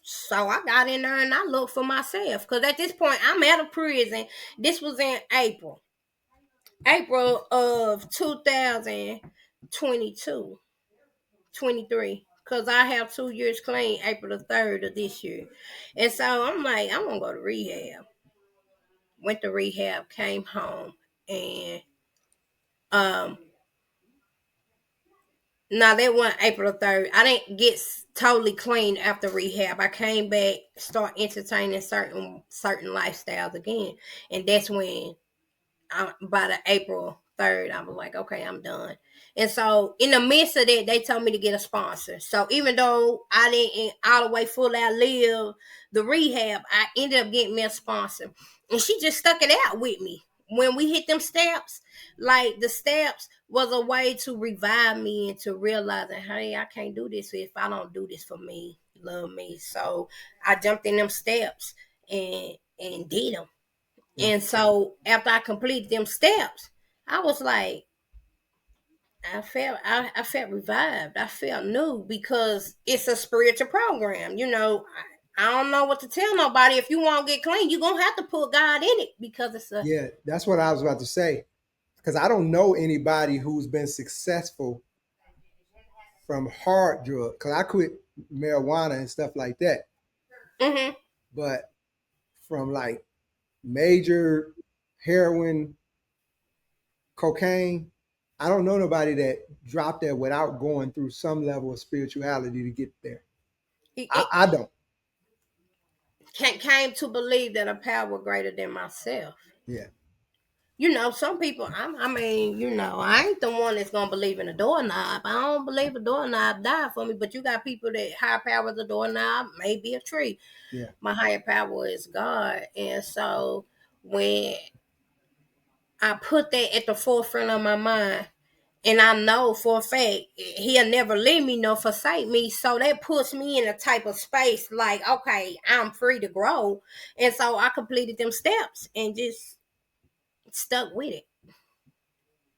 So I got in there and I looked for myself because at this point I'm out of prison. This was in April of 2022, 23. Because I have 2 years clean April the 3rd of this year. And so I'm like, I'm going to go to rehab. Went to rehab, came home, and um, now that one April the 3rd. I didn't get totally clean after rehab. I came back, start entertaining certain lifestyles again. And that's when by the April 3rd, I was like, okay, I'm done. And so in the midst of that, they told me to get a sponsor. So even though I didn't all the way fully outlive the rehab, I ended up getting me a sponsor. And she just stuck it out with me. When we hit them steps, like the steps was a way to revive me into realizing, hey, I can't do this if I don't do this for me, love me. So I jumped in them steps and did them. Mm. And so after I completed them steps, I was like, I felt revived. I felt new because it's a spiritual program. I don't know what to tell nobody. If you want to get clean, you're gonna have to put God in it because it's a Yeah, that's what I was about to say. Because I don't know anybody who's been successful from hard drugs. Because I quit marijuana and stuff like that. mm-hmm. But from like major heroin, cocaine, I don't know nobody that dropped that without going through some level of spirituality to get there. it I don't. came to believe that a power greater than myself. Yeah. Some people, I mean, I ain't the one that's gonna believe in a doorknob. I don't believe a doorknob died for me, but you got people that higher power the doorknob, maybe a tree. Yeah. My higher power is God. And so when I put that at the forefront of my mind, and I know for a fact he'll never leave me nor forsake me. So that puts me in a type of space like, okay, I'm free to grow. And so I completed them steps and just stuck with it.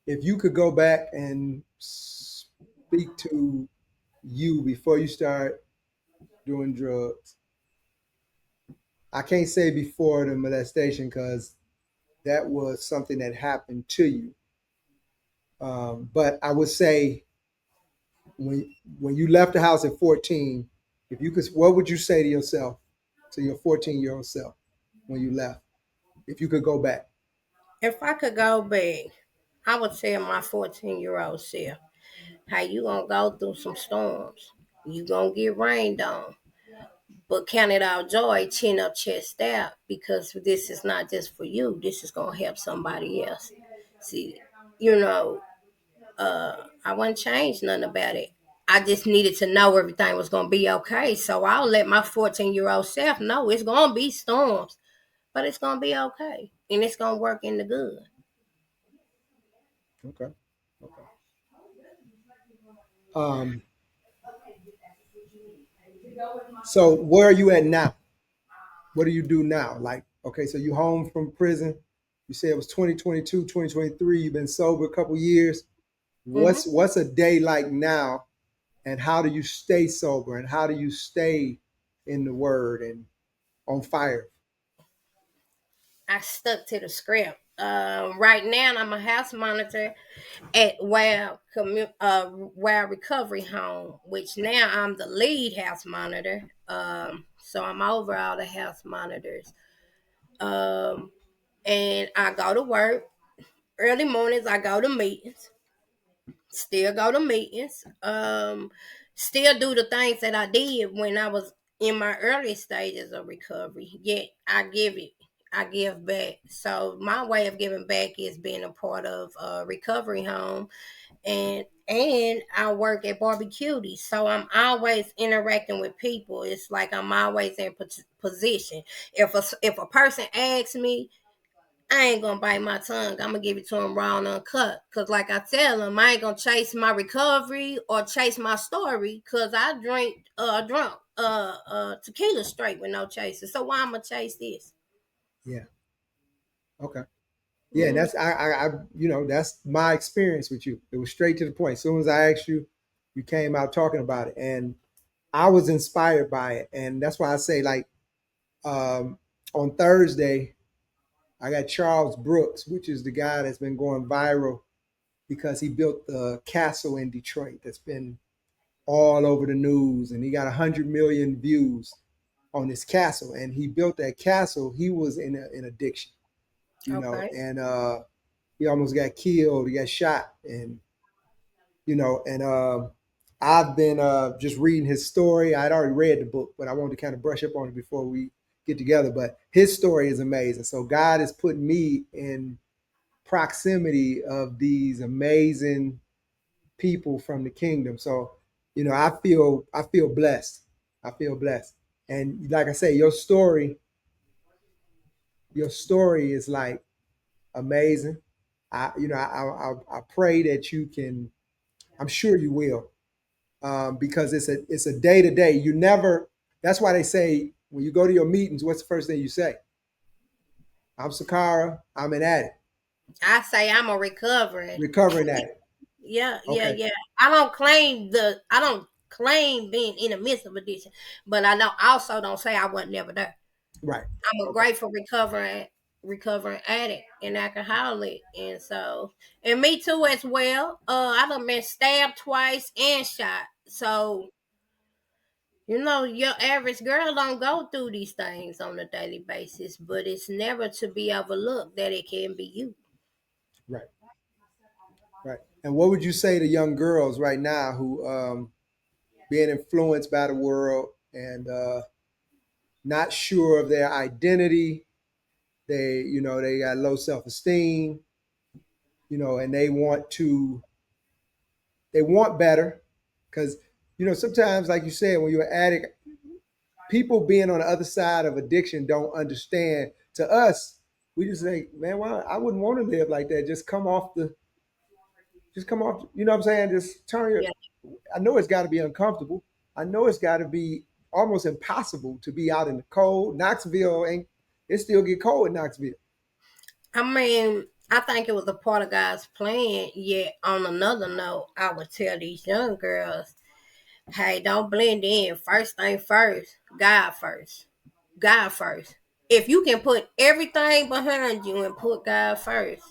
If you could go back and speak to you before you start doing drugs, I can't say before the molestation because that was something that happened to you. But I would say when you left the house at 14, if you could, what would you say to yourself, to your 14-year-old self when you left? If you could go back. If I could go back, I would tell my 14-year-old self, hey, you gonna go through some storms. You gonna get rained on. But count it all joy, chin up, chest out, because this is not just for you. This is gonna help somebody else. See, you know, I wouldn't change nothing about it. I just needed to know everything was gonna be okay. So I'll let my 14-year-old self know it's gonna be storms, but it's gonna be okay. And it's gonna work in the good. Okay. Okay. Um, so where are you at now? What do you do now? Like, okay, so you home from prison. You said it was 2022, 2023. You've been sober a couple years. Mm-hmm. What's a day like now, and how do you stay sober, and how do you stay in the word and on fire? I stuck to the script. Right now, I'm a house monitor at Wow Recovery Home, which now I'm the lead house monitor. So I'm over all the house monitors. Um, and I go to work early mornings. I go to meetings. Still go to meetings. Still do the things that I did when I was in my early stages of recovery. Yet I give back. So my way of giving back is being a part of a recovery home, and I work at barbecues. So I'm always interacting with people. It's like I'm always in position. If a person asks me, I ain't gonna bite my tongue. I'm gonna give it to him raw and uncut. Cause like I tell him, I ain't gonna chase my recovery or chase my story. Cause I drink drunk. tequila straight with no chaser. So why I'm gonna chase this? Yeah. Okay. Yeah, and Mm. that's that's my experience with you. It was straight to the point. As soon as I asked you, you came out talking about it, and I was inspired by it, and that's why I say like um, on Thursday I got Charles Brooks, which is the guy that's been going viral because he built the castle in Detroit that's been all over the news, and he got 100 million views on this castle, and he built that castle. He was in addiction, Okay. and he almost got killed. He got shot, and and I've been just reading his story. I'd already read the book, but I wanted to kind of brush up on it before we get together. But his story is amazing. So God has put me in proximity of these amazing people from the kingdom. So, I feel blessed. I feel blessed. And like I say, your story is like amazing. I pray that you can. I'm sure you will, because it's a day to day. You never. That's why they say when you go to your meetings, what's the first thing you say? I'm Sacara. I'm an addict, I say I'm a recovering. recovering addict. Yeah, yeah, Okay, yeah. I don't claim being in the midst of addiction, but I don't also don't say I wasn't never there. right. I'm a Okay, grateful recovering addict and alcoholic, and so and me too as well. I done been stabbed twice and shot. So your average girl don't go through these things on a daily basis, but it's never to be overlooked that it can be you. right, right. And what would you say to young girls right now who being influenced by the world and not sure of their identity? They got low self esteem, and they want better because sometimes, like you said, when you're an addict, people being on the other side of addiction don't understand. To us, we just say, man, well, I wouldn't want to live like that. Just come off, you know what I'm saying? Just turn your, Yeah. I know it's got to be uncomfortable. I know it's got to be almost impossible to be out in the cold. Knoxville ain't, it still get cold in Knoxville. I mean, I think it was a part of God's plan. Yet, on another note, I would tell these young girls, hey, don't blend in. First thing first, God first. God first. If you can put everything behind you and put God first,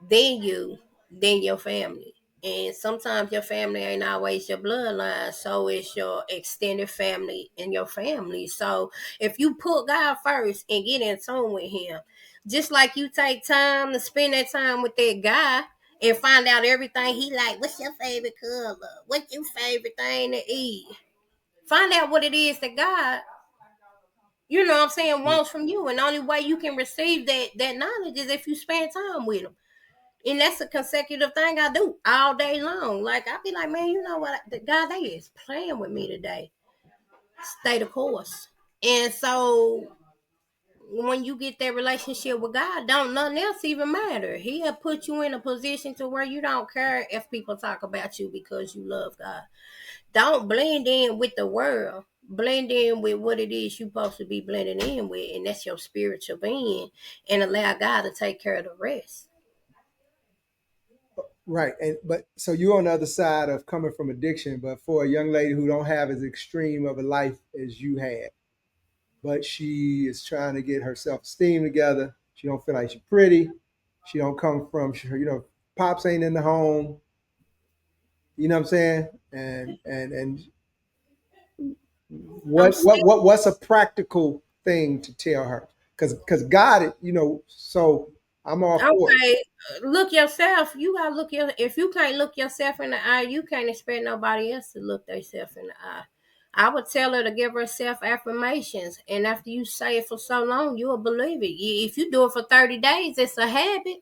then then your family. And sometimes your family ain't always your bloodline, so it's your extended family and your family. So if you put God first and get in tune with Him, just like you take time to spend that time with that guy and find out everything he like. What's your favorite color? What's your favorite thing to eat? Find out what it is that God, what I'm saying, wants from you. And the only way you can receive that knowledge is if you spend time with Him. And that's a consecutive thing I do all day long. Like I be like, man, you know what? The guy they is playing with me today. Stay the course. And so when you get that relationship with God, don't nothing else even matter. He'll put you in a position to where you don't care if people talk about you because you love God. Don't blend in with the world. Blend in with what it is you're supposed to be blending in with, and that's your spiritual being, and allow God to take care of the rest. Right. And but so you're on the other side of coming from addiction, but for a young lady who don't have as extreme of a life as you had, but she is trying to get her self-esteem together. She don't feel like she's pretty. She don't come from pops ain't in the home. You know what I'm saying? And I'm what's a practical thing to tell her? Because God, so I'm all for it. Okay, look yourself. You gotta look your. If you can't look yourself in the eye, you can't expect nobody else to look themselves in the eye. I would tell her to give herself affirmations, and after you say it for so long, you'll believe it. If you do it for 30 days, it's a habit.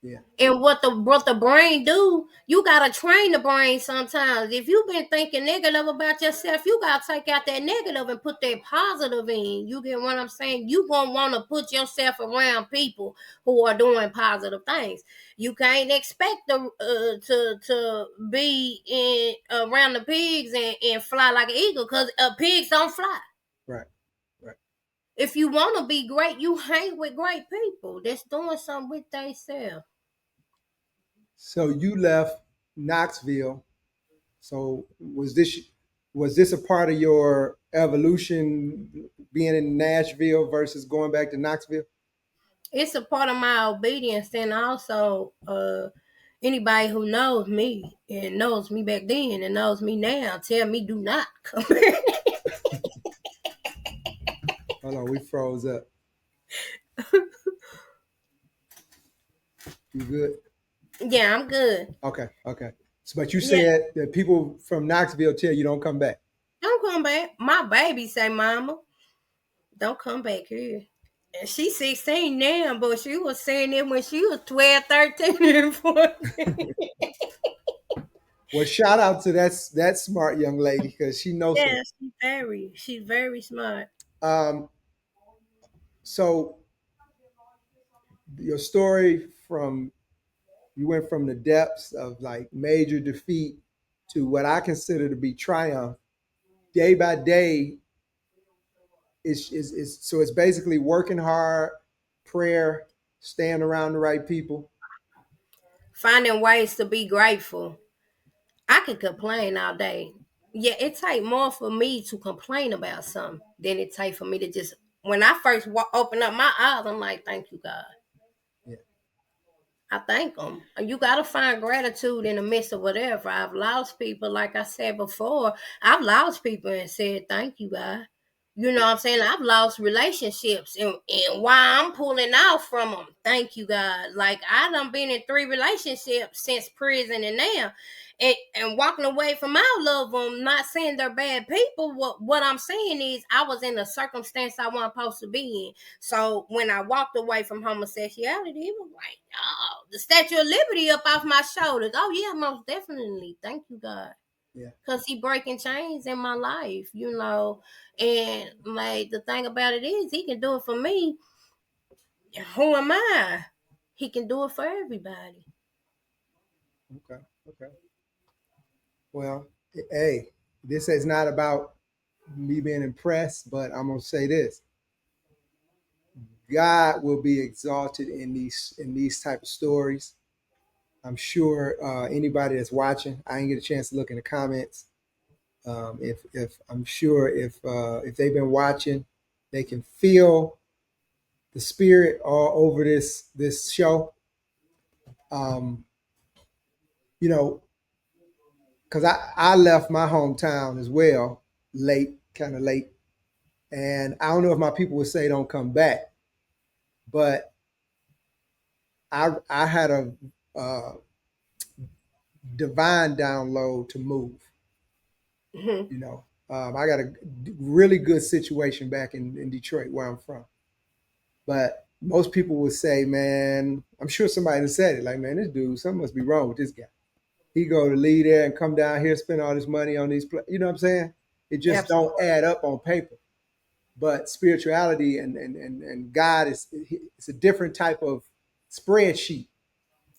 Yeah. And what the brain do, you gotta train the brain sometimes. If you've been thinking negative about yourself, you gotta take out that negative and put that positive in. You get what I'm saying? You gonna want to put yourself around people who are doing positive things. You can't expect to be in around the pigs and fly like an eagle, because pigs don't fly. Right. Right. If you want to be great, you hang with great people that's doing something with themselves. So you left Knoxville. So was this a part of your evolution, being in Nashville versus going back to Knoxville? It's a part of my obedience, and also anybody who knows me and knows me back then and knows me now tell me do not come back. Hold on, we froze up. You good? Yeah, I'm good. Okay, okay. So, but you Yeah, said that people from Knoxville tell you don't come back. don't come back. My baby say, Mama, don't come back here. And she's 16 now, but she was saying it when she was 12, 13, and 14. Well, shout out to that smart young lady because she knows some. Yeah, she's very smart. Um, so your story from you went from the depths of like major defeat to what I consider to be triumph. Day by day is so it's basically working hard, prayer, staying around the right people. Finding ways to be grateful. I can complain all day. Yeah, it take more for me to complain about something than it take for me to just. When I first open up my eyes, I'm like, "Thank you, God." Yeah. I thank them. You got to find gratitude in the midst of whatever. I've lost people, like I said before. I've lost people and said, "Thank you, God." You know what I'm saying? I've lost relationships, and why I'm pulling out from them. Thank you, God. Like, I done been in 3 relationships since prison and now. And walking away from all of them, not saying they're bad people. What I'm saying is I was in a circumstance I wasn't supposed to be in. So when I walked away from homosexuality, it was like, oh, the Statue of Liberty up off my shoulders. Oh yeah, most definitely. Thank you, God. Yeah. Cause he breaking chains in my life, and like the thing about it is, he can do it for me. Who am I? He can do it for everybody. Okay. Okay. Well, hey, this is not about me being impressed, but I'm gonna say this: God will be exalted in these type of stories. I'm sure anybody that's watching, I didn't get a chance to look in the comments. If I'm sure if they've been watching, they can feel the spirit all over this show. Um, you know, because I left my hometown as well late, kind of late, and I don't know if my people would say don't come back, but I had a uh, divine download to move. Mhm. I got a really good situation back in Detroit where I'm from. But most people would say, man, I'm sure somebody said it, like, man, this dude, something must be wrong with this guy. He go to leave there and come down here, spend all this money on these, you know what I'm saying? It just don't Absolutely. add up on paper. But spirituality and God it's a different type of spreadsheet.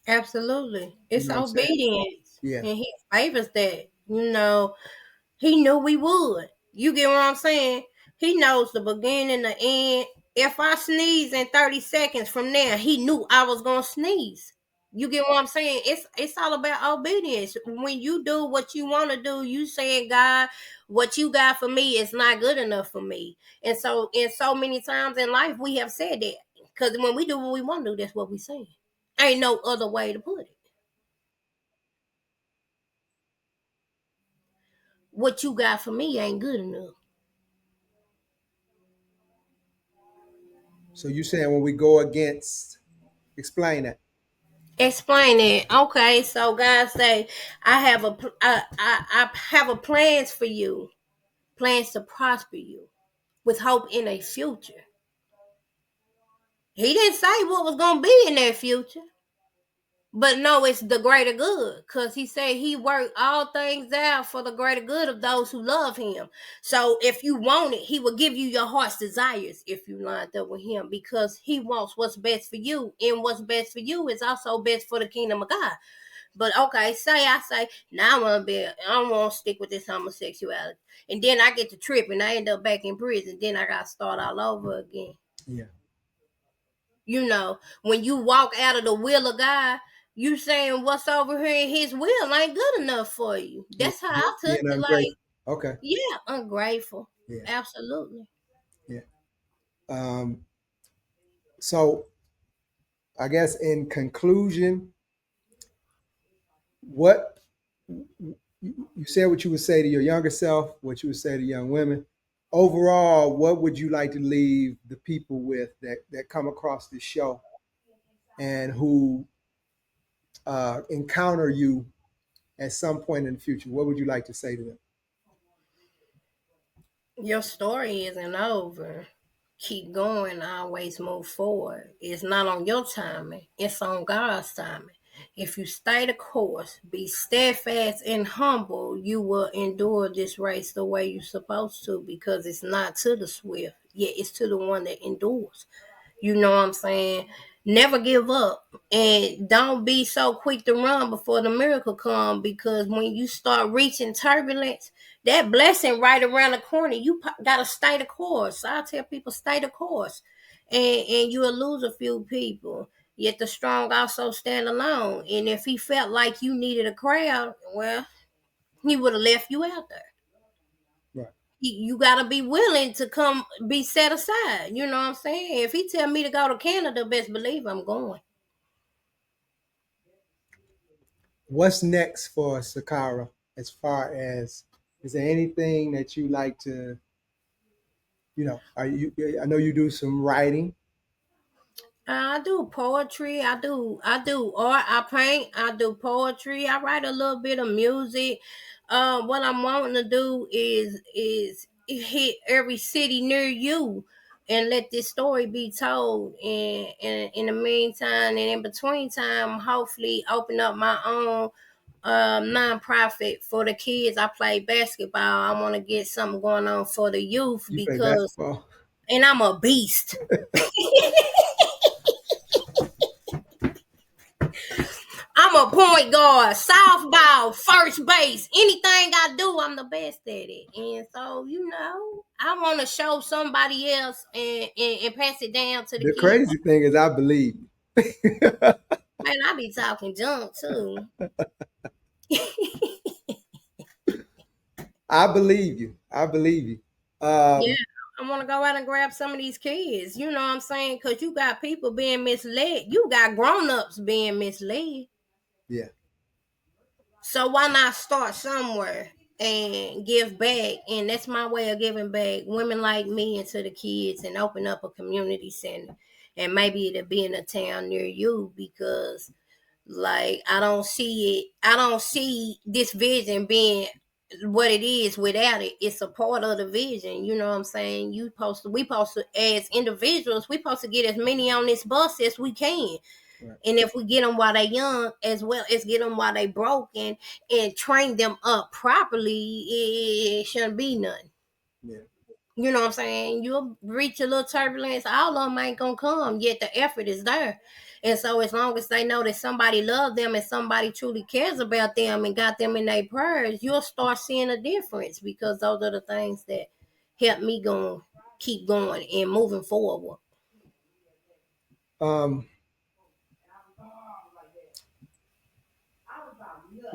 Absolutely. You It's know what I'm saying? obedience. Yeah, And he favors that. He knew we would. You get what I'm saying? He knows the beginning, the end. If I sneeze in 30 seconds from now, he knew I was gonna sneeze. You get what I'm saying? It's all about obedience. When you do what you want to do, you saying, God, what you got for me is not good enough for me. And so many times in life we have said that. Because when we do what we want to do, that's what we say. Ain't no other way to put it. What you got for me ain't good enough. so you saying when we go against, explain that. Explain it. Okay, so God say, I have a plans for you, plans to prosper you with hope in a future. He didn't say what was gonna be in that future. But no, it's the greater good, because he said he worked all things out for the greater good of those who love him. So if you want it, he will give you your heart's desires if you lined up with him, because he wants what's best for you. And what's best for you is also best for the kingdom of God. But okay, say I say, now I don't want to stick with this homosexuality. And then I get to trip and I end up back in prison. Then I got to start all over again. Yeah. When you walk out of the will of God, you saying what's over here in his will ain't good enough for you. That's how I took Being it. Like, ungrateful. Okay. yeah, ungrateful. Yeah. Absolutely. Yeah. Um, so I guess in conclusion, what you said what you would say to your younger self, what you would say to young women. Overall, what would you like to leave the people with that come across this show and who encounter you at some point in the future? What would you like to say to them? Your story isn't over. Keep going, always move forward. It's not on your timing, it's on God's timing. If you stay the course, be steadfast and humble, you will endure this race the way you're supposed to, because it's not to the swift, yet it's to the one that endures. You know what I'm saying? Never give up, and don't be so quick to run before the miracle come, because when you start reaching turbulence, that blessing right around the corner, you gotta stay the course. So I tell people, stay the course, and you'll lose a few people. Yet the strong also stand alone. And if he felt like you needed a crowd, well, he would have left you out there. Right. You gotta be willing to come be set aside. You know what I'm saying? If he tell me to go to Canada, best believe I'm going. What's next for Sacara as far as is there anything that you like to, are you I know you do some writing. I do poetry. I do art. I paint. I do poetry. I write a little bit of music. What I'm wanting to do is hit every city near you and let this story be told. And in the meantime and in between time, hopefully open up my own nonprofit for the kids. I play basketball. I want to get something going on for the youth, You play because, basketball. and I'm a beast. I'm a point guard, softball, first base. Anything I do, I'm the best at it. And so, I want to show somebody else and pass it down to the The kids. crazy thing is I believe you. Man, I be talking junk too. I believe you. I believe you. Yeah, Um, I want to go out and grab some of these kids. You know what I'm saying? Because you got people being misled. You got grown-ups being misled. yeah. So why not start somewhere and give back? And that's my way of giving back. Women like me and to the kids, and open up a community center. And maybe it'll be in a town near you, because like I don't see this vision being what it is without it. It's a part of the vision. You know what I'm saying? We supposed to, as individuals, we supposed to get as many on this bus as we can. Right. And if we get them while they young, as well as get them while they broken, and train them up properly, it shouldn't be none. Yeah. You know what I'm saying? You'll reach a little turbulence. All of them ain't gonna come, yet the effort is there. And so, as long as they know that somebody loves them and somebody truly cares about them and got them in their prayers, you'll start seeing a difference, because those are the things that help me keep going and moving forward. Um,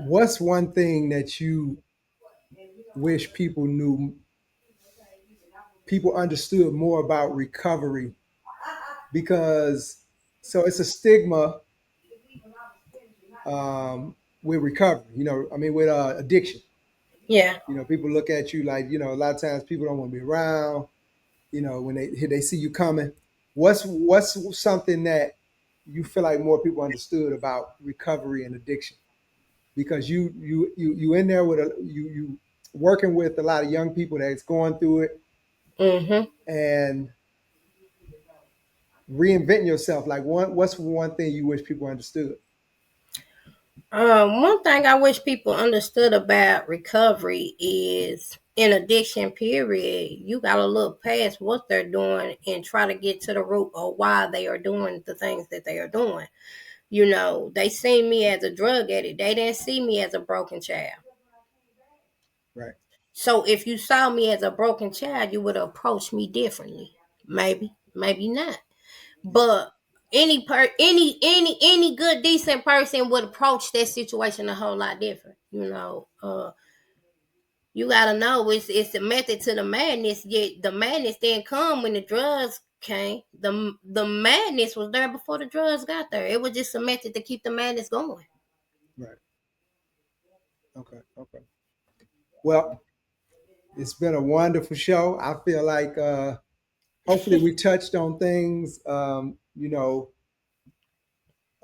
what's one thing that you wish people understood more about recovery? Because so it's a stigma with recovery. I mean, with addiction. Yeah. People look at you like, a lot of times people don't want to be around. When they see you coming. What's something that you feel like more people understood about recovery and addiction? Because you in there with you working with a lot of young people that's going through it Mm-hmm. and reinventing yourself. Like what's one thing you wish people understood? One thing I wish people understood about recovery is in addiction period, you gotta look past what they're doing and try to get to the root of why they are doing the things that they are doing. You know, they see me as a drug addict. They didn't see me as a broken child. Right. So if you saw me as a broken child, you would approach me differently. Maybe, maybe not. But any good decent person would approach that situation a whole lot different. You gotta know it's a method to the madness. Yet the madness didn't come when the drugs came. The madness was there before the drugs got there. It was just a method to keep the madness going. Right. Okay. Okay. Well, it's been a wonderful show. I feel like hopefully we touched on things.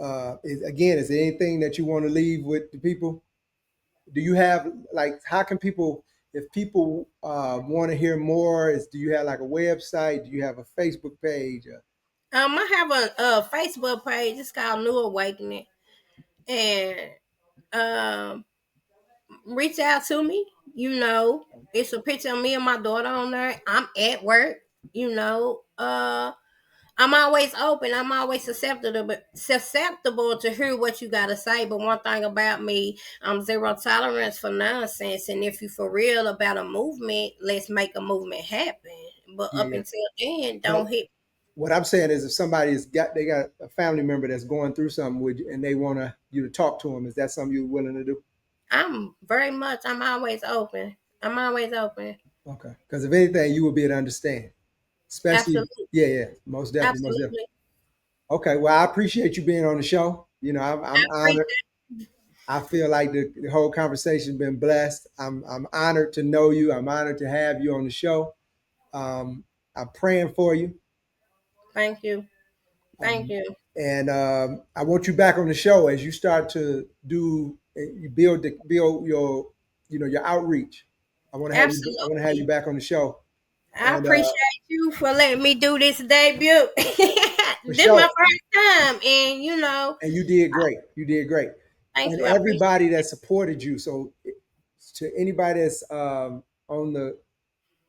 Again, is there anything that you want to leave with the people? Do you have like how can people if people want to hear more? Do you have like a website? Do you have a Facebook page? I have a Facebook page. It's called New Awakening, and um, reach out to me. It's a picture of me and my daughter on there. I'm at work. I'm always open. I'm always susceptible to hear what you gotta say. But one thing about me, I'm zero tolerance for nonsense. And if you for real about a movement, let's make a movement happen. But Yeah, up yeah. until then, don't No, hit. what I'm saying is if somebody's got they got a family member that's going through something with you and they want you to talk to them, is that something you're willing to do? I'm very much. I'm always open. I'm always open. Okay. Because if anything, you will be able to understand. Especially, Absolutely. yeah, yeah, most definitely, most definitely. Absolutely. Okay, well, I appreciate you being on the show. I I'm honored. appreciate. I feel like the whole conversation has been blessed. I'm honored to know you. I'm honored to have you on the show. Um, I'm praying for you, Thank you. Thank um, you. and I want you back on the show as you start to do you build your your outreach. I want to have you Absolutely. back on the show, I and appreciate you for letting me do this debut. for This is my sure. first time, and And you did great. You did great. thank And you. I appreciate everybody that supported you. So to anybody that's on the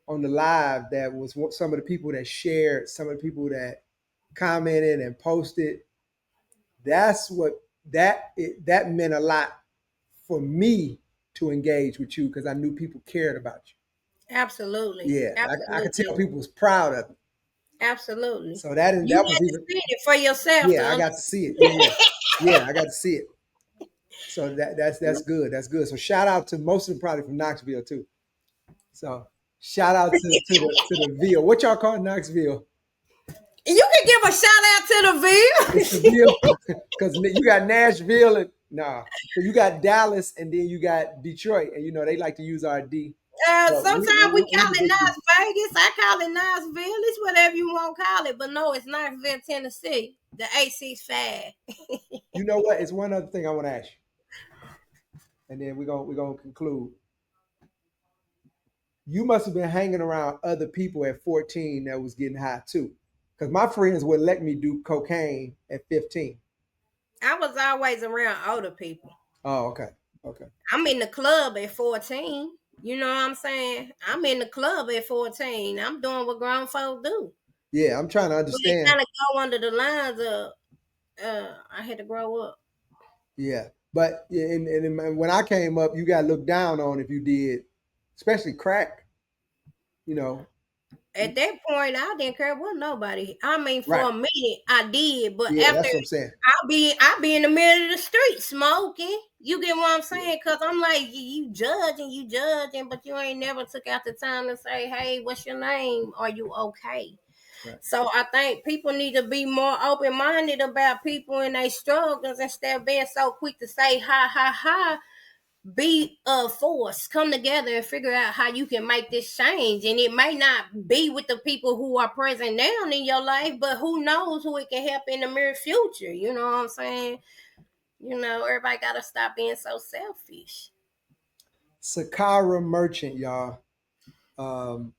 live, that was some of the people that shared, some of the people that commented and posted. That's what that meant a lot for me to engage with you because I knew people cared about it. Absolutely. you. Yeah, I could tell Absolutely. people was proud of it. Absolutely. So that You was had to even see it for yourself to yeah. I got to understand. see it. Yeah, yeah, yeah. I got to see it. So that's good. That's good. So shout out to most of them probably from Knoxville too. So shout out to the Ville. What y'all call Knoxville? You can give a shout out to It's the the Ville. Ville because you got Nashville and nah. So you got Dallas and then you got Detroit, and they like to use our D. But Sometimes we we call the it big D. Las Vegas. I call it Knoxville. It's whatever you want to call it. But no, it's Knoxville, Tennessee. The 865. You know what? It's one other thing I want to ask you, and then we're gonna conclude. You must have been hanging around other people at 14 that was getting high too, because my friends would let me do cocaine at 15. I was always around older people. Oh, okay, okay. I'm in the club at 14. You know what I'm saying? I'm in the club at 14. I'm doing what grown folks do. Yeah, I'm trying to But it understand. kind of go under the lines of I had to grow up. Yeah, but yeah, and when I came up, you got looked down on if you did, especially crack. You know, At that point, I didn't care what nobody. I mean, right? for a minute, I did, but Yeah, after that's what I'm saying. I be in the middle of the street smoking. You get what I'm saying? Cause I'm like you judging, but you ain't never took out the time to say, "Hey, what's your name? Are you okay?" Right. So I think people need to be more open minded about people and their struggles instead of being so quick to say ha ha ha. Be a force, come together and figure out how you can make this change. And it may not be with the people who are present now in your life, but who knows who it can help in the near future. You know what I'm saying? Everybody gotta stop being so selfish. Sacara merchant, y'all. Um,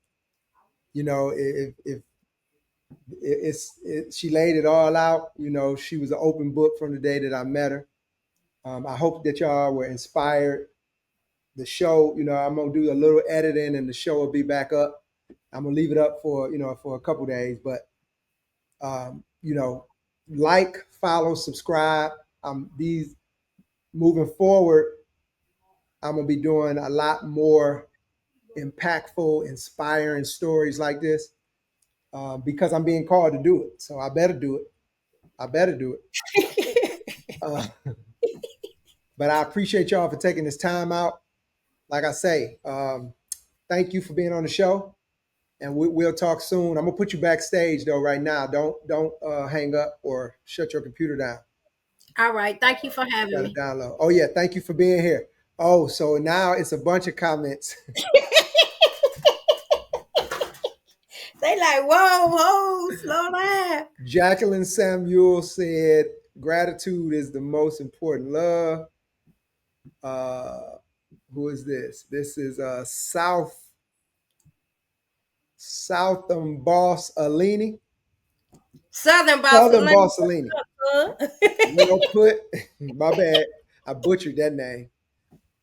if she laid it all out. She was an open book from the day that I met her. I hope that y'all were inspired. The show, I'm gonna do a little editing, and the show will be back up. I'm gonna leave it up for for a couple days, but like, follow, subscribe. These moving forward, I'm gonna be doing a lot more impactful, inspiring stories like this because I'm being called to do it. So I better do it. I better do it. Uh, but I appreciate y'all for taking this time out. Like I say, thank you for being on the show, and we'll talk soon. I'm gonna put you backstage though right now. Don't hang up or shut your computer down. All right. Thank you for having Got to me. download. Oh yeah, thank you for being here. Oh, so now it's a bunch of comments. They like, whoa, whoa, slow down. Jacqueline Samuel said, "Gratitude is the most important love." Uh, who is this? This is Southern Boss Alini. Southern boss. Southern Boss Alini. Huh? Well put. My bad. I butchered that name.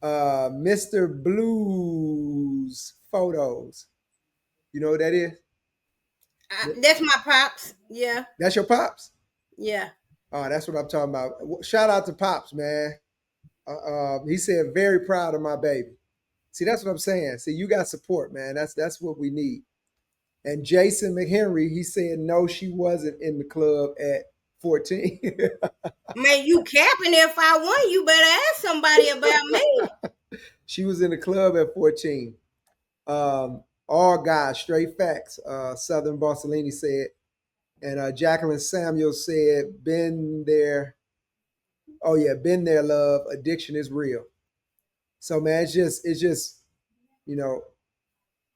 Mr. Blues Photos. You know what that is? That's my pops. Yeah. That's your pops? Yeah. Oh, that's what I'm talking about. Shout out to Pops, man. He said, very proud of my baby. See, that's what I'm saying. See, you got support, man. That's what we need. And Jason McHenry, he said, no, she wasn't in the club at 14. Man, you capping if I won, you better ask somebody about me. She was in the club at 14. All guys, straight facts. Southern Barcelini said. And Jacqueline Samuel said, been there. Oh, yeah, been there, love. Addiction is real. So, man, it's just, you know,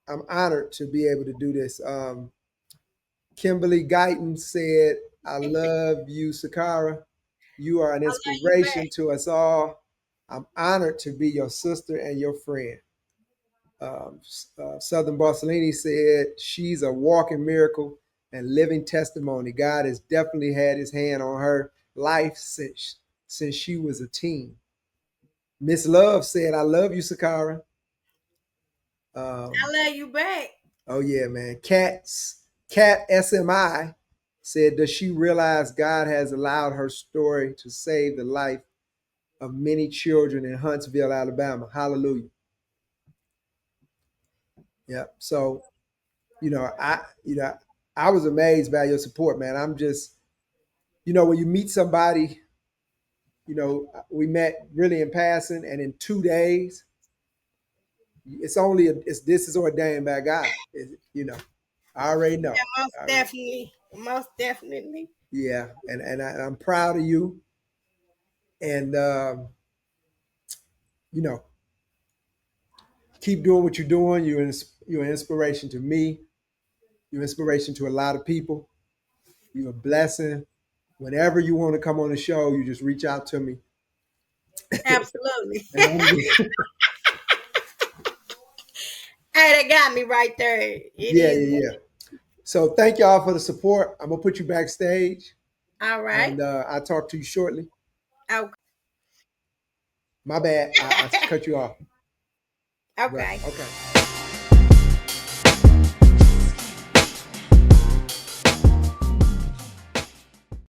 I'm honored to be able to do this. Kimberly Guyton said, I love you, Sacara. You are an I love you back. inspiration to us all. I'm honored to be your sister and your friend. Southern Barcelini said, she's a walking miracle and living testimony. God has definitely had his hand on her life since she was a teen. Miss Love said, I love you, Sacara. I Um, love you back. Oh yeah, man. Cat SMI said, does she realize God has allowed her story to save the life of many children in Huntsville, Alabama? Hallelujah. Yeah. So, you know, I was amazed by your support, man. I'm just, when you meet somebody, we met really in passing, and in 2 days, it's this is ordained by God. I already know. Yeah, most I already, definitely. Most definitely. yeah, and I'm proud of you. And you know, keep doing what you're doing. You're an inspiration to me. You're an inspiration to a lot of people. You're a blessing. Whenever you want to come on the show, you just reach out to me. Absolutely. And Hey, that got me right there. It yeah, is. yeah, yeah. So thank y'all for the support. I'm gonna put you backstage, All right. and I'll talk to you shortly. Okay. My bad. I cut you off. Right. Okay. Okay.